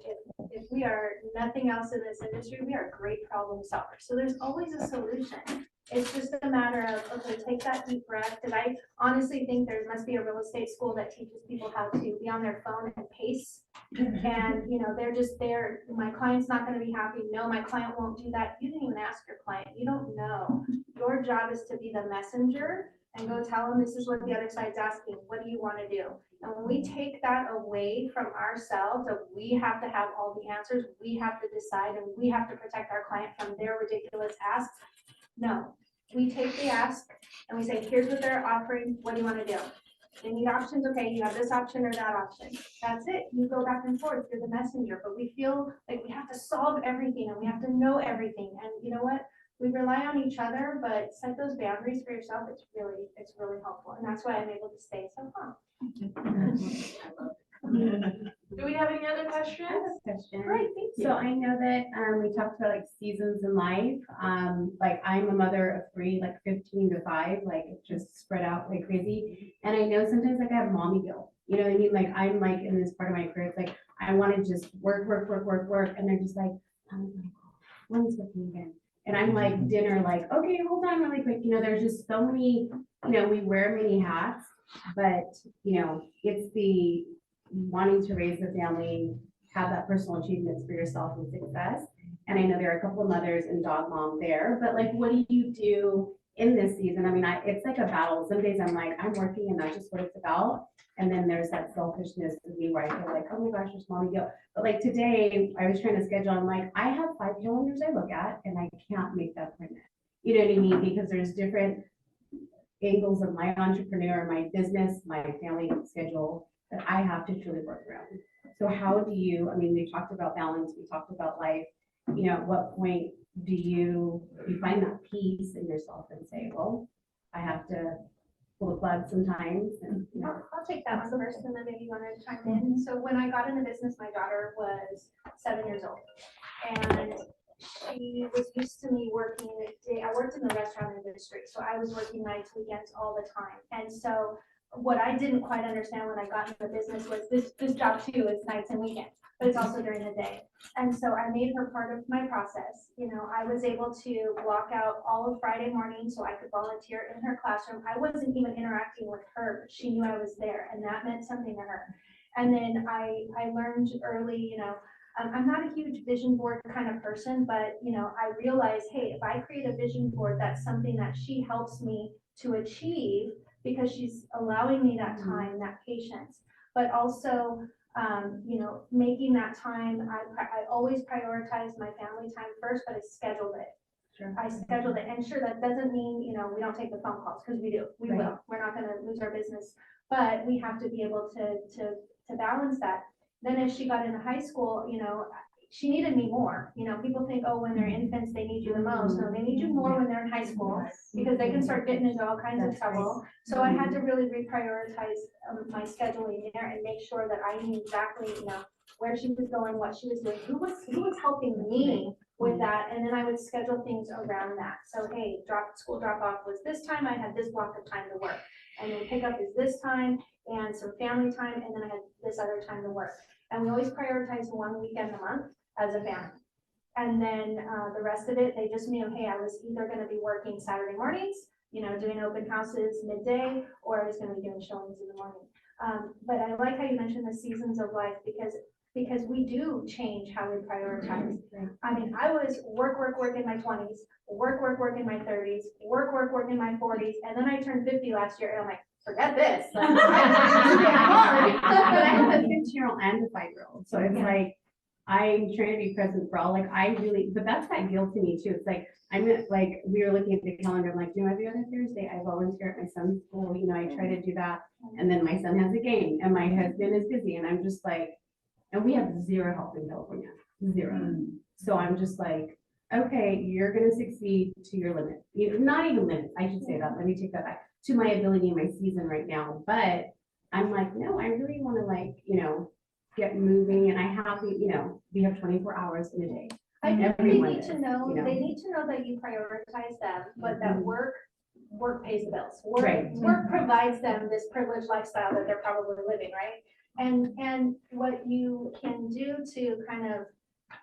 if we are nothing else in this industry, we are great problem solvers. So there's always a solution. It's just a matter of, okay, take that deep breath, because I honestly think there must be a real estate school that teaches people how to be on their phone and pace. And, you know, they're just there, my client's not gonna be happy, no, my client won't do that. You didn't even ask your client, you don't know. Your job is to be the messenger and go tell them this is what the other side's asking, what do you wanna do? And when we take that away from ourselves, that we have to have all the answers, we have to decide, and we have to protect our client from their ridiculous asks. No, we take the ask and we say, here's what they're offering, what do you wanna do? They need options, okay, you have this option or that option. That's it, you go back and forth, you're the messenger, but we feel like we have to solve everything and we have to know everything. And you know what? We rely on each other, but set those boundaries for yourself, it's really helpful. And that's why I'm able to stay so calm. Do we have any other questions? I have a question. Great, thank you. So I know that we talked about like seasons in life. Like I'm a mother of 3, like 15 to 5, like it's just spread out like crazy. And I know sometimes like I have mommy guilt. You know what I mean? Like I'm like in this part of my career, it's like I want to just work. And they're just like, when's working again? And I'm like dinner, like, okay, hold on really quick. You know, there's just so many, you know, we wear many hats, but you know, it's the wanting to raise a family, have that personal achievements for yourself and success. And I know there are a couple of mothers and dog mom there, but like, what do you do in this season? I mean, it's like a battle. Some days I'm like, I'm working and that's just what it's about. And then there's that selfishness of me where I feel like, oh my gosh, there's mommy guilt. But like today, I was trying to schedule, I'm like, I have 5 calendars I look at and I can't make that appointment. You know what I mean? Because there's different angles of my entrepreneur, my business, my family schedule that I have to truly work around. So how do you, I mean, we talked about balance, we talked about life, you know, at what point do you find that peace in yourself and say, well, I have to pull the plug sometimes and, you know. I'll take that one first and then maybe you want to chime in. So when I got into business, my daughter was 7 years old. And she was used to me working, I worked in the restaurant industry, so I was working nights, weekends all the time. And so what I didn't quite understand when I got into the business was this job too is nights and weekends, but it's also during the day. And so I made her part of my process. You know, I was able to block out all of Friday morning so I could volunteer in her classroom. I wasn't even interacting with her, but she knew I was there, and that meant something to her. And then I learned early, you know, I'm not a huge vision board kind of person, but you know, I realized, hey, if I create a vision board, that's something that she helps me to achieve, because she's allowing me that time, that patience, but also, you know, making that time, I always prioritize my family time first, but I scheduled it. Sure. I scheduled it, and sure, that doesn't mean, you know, we don't take the phone calls, because we do, we Right. will, we're not gonna lose our business, but we have to be able to balance that. Then as she got into high school, you know, she needed me more. You know, people think, oh, when they're infants, they need you the most. No, they need you more when they're in high school, because they can start getting into all kinds of trouble. So I had to really reprioritize my scheduling there and make sure that I knew exactly, you know, where she was going, what she was doing, who was helping me with that, and then I would schedule things around that. So hey, school drop off was this time, I had this block of time to work, and then pickup is this time, and some family time, and then I had this other time to work. And we always prioritize one weekend a month as a family. And then the rest of it, they just knew, hey, I was either gonna be working Saturday mornings, you know, doing open houses midday, or I was gonna be doing showings in the morning. But I like how you mentioned the seasons of life, because we do change how we prioritize. I mean, I was work in my 20s, work in my 30s, work in my 40s, and then I turned 50 last year, and I'm like, forget this. Like, But I have a 15-year-old and a 5-year-old, so it's like, I'm trying to be present for all, like, but that's that guilt to me too. It's like, we were looking at the calendar, I'm like, you know, every other Thursday, I volunteer at my son's school, you know, I try to do that. And then my son has a game, and my husband is busy, and I'm just like, and we have 0 help in California, 0. So I'm just like, okay, you're gonna succeed to your limit. Not even limits, I should say that, let me take that back, to my ability in my season right now. But I'm like, no, I really wanna, like, you know, get moving, and I have, you know, we have 24 hours in a day. I think they Everyone need to is, know, you know. they need to know that you prioritize them, but that work work pays the bills. Work, Right. work provides them this privileged lifestyle that they're probably living, right? And what you can do to kind of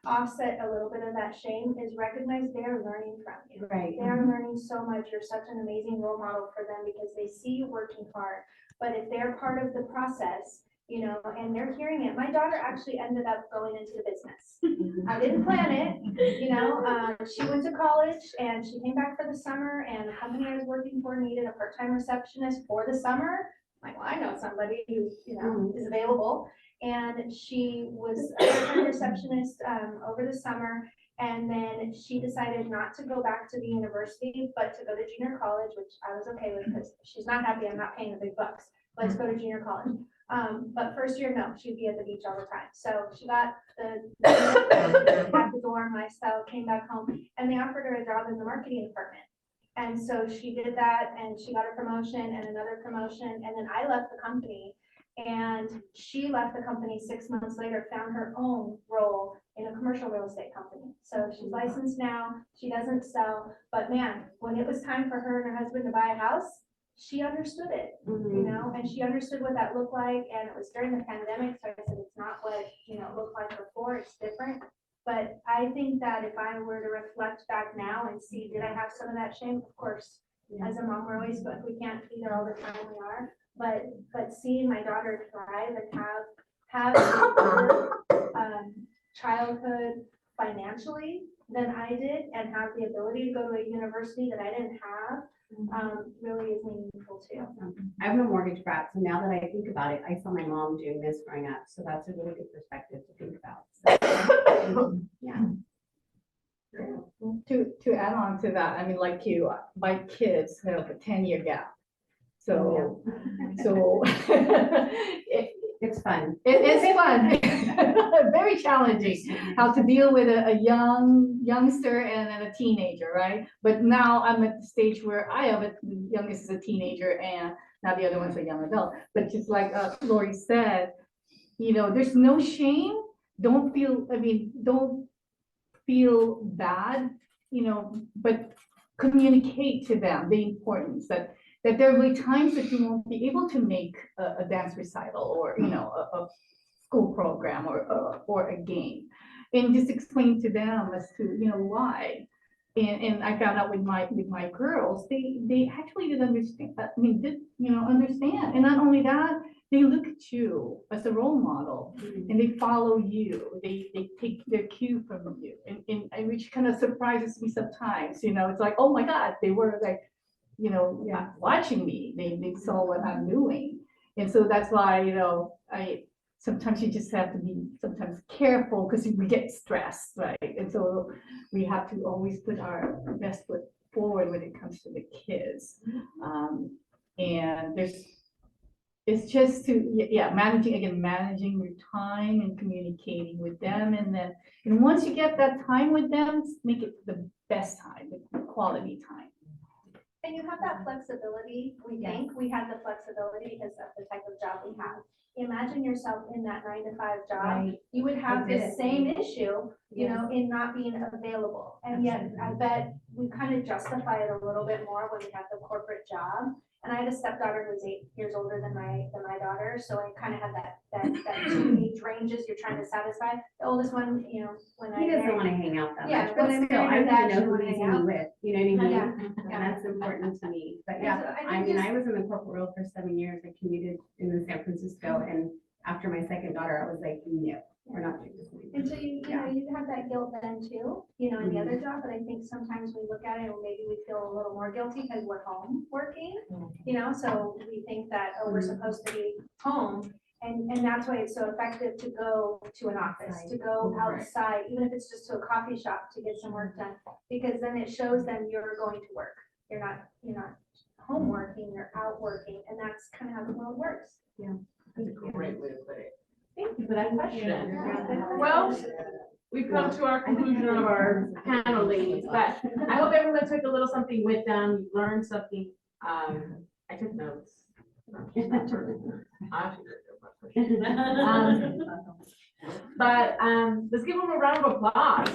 offset a little bit of that shame is recognize they're learning from you. Right. They're learning so much. You're such an amazing role model for them because they see you working hard. But if they're part of the process, you know, and they're hearing it. My daughter actually ended up going into the business. I didn't plan it, you know. She went to college and she came back for the summer, and the company I was working for needed a part-time receptionist for the summer. I'm like, well, I know somebody who, you know, is available. And she was a part-time receptionist over the summer. And then she decided not to go back to the university, but to go to junior college, which I was okay with because she's not happy I'm not paying the big bucks. Let's go to junior college. But first year, no, she'd be at the beach all the time. So she got at the dorm lifestyle, came back home, and they offered her a job in the marketing department. And so she did that, and she got a promotion and another promotion, and then I left the company. And she left the company 6 months later, found her own role in a commercial real estate company. So she's licensed now, she doesn't sell, but man, when it was time for her and her husband to buy a house, she understood it, you know, and she understood what that looked like, and it was during the pandemic, so I said, it's not what, you know, it looked like before, it's different. But I think that if I were to reflect back now and see, did I have some of that shame? Of course, as a mom, we're always, but we can't be there all the time, we are. But seeing my daughter thrive and have a better, childhood financially than I did, and have the ability to go to a university that I didn't have, really is meaningful too. I have a mortgage brat, so now that I think about it, I saw my mom doing this growing up, so that's a really good perspective to think about. So, yeah. To add on to that, I mean, like you, my kids have a 10-year gap. So It's fun. it is fun, very challenging, how to deal with a youngster and then a teenager, right? But now I'm at the stage where I have the youngest is a teenager and now the other one's a young adult. But just like Lori said, you know, there's no shame. Don't feel bad, you know, but communicate to them the importance that there will be times that you won't be able to make a dance recital or, you know, a school program or a game. And just explain to them as to, you know, why. And I found out with my girls, they actually did understand, understand. And not only that, they look at you as a role model and they follow you. They take their cue from you. And which kind of surprises me sometimes, you know, it's like, oh my God, they were like, you know, watching me, they saw what I'm doing. And so that's why, you know, sometimes you just have to be sometimes careful because we get stressed, right? And so we have to always put our best foot forward when it comes to the kids. And it's just managing your time and communicating with them. And once you get that time with them, make it the best time, the quality time. And you have that flexibility, we think, we have the flexibility because of the type of job we have. Imagine yourself in that 9-to-5 job, Right. you would have I did the it. same issue, you know, in not being available. And yet, I bet we kind of justify it a little bit more when we have the corporate job. And I had a stepdaughter who was 8 years older than my daughter, so I kind of had that two age ranges you're trying to satisfy. The oldest one, you know, when He doesn't want to hang out that Yeah, much, but when I still, I married her want dad, to she know who wanted to he's hang out. eating with, you know what I mean? Yeah. And that's important to me, but Yeah, yeah, so I mean, just- I was in the corporate world for 7 years, I commuted in San Francisco, and after my second daughter, I was like, no, we're not doing this anymore. And so you know, you have that guilt then too, you know, in the other job, but I think sometimes we look at it and maybe we feel a little more guilty because we're home working, you know, so we think that, oh, we're supposed to be home. And that's why it's so effective to go to an office, to go outside, even if it's just to a coffee shop to get some work done, because then it shows them you're going to work. You're not home working, you're out working, and that's kind of how the world works. That's a great way to put it. Thank you for that question. Well, we've come to our conclusion of our panel, ladies, but I hope everyone took a little something with them, learned something. I took notes. But let's give them a round of applause.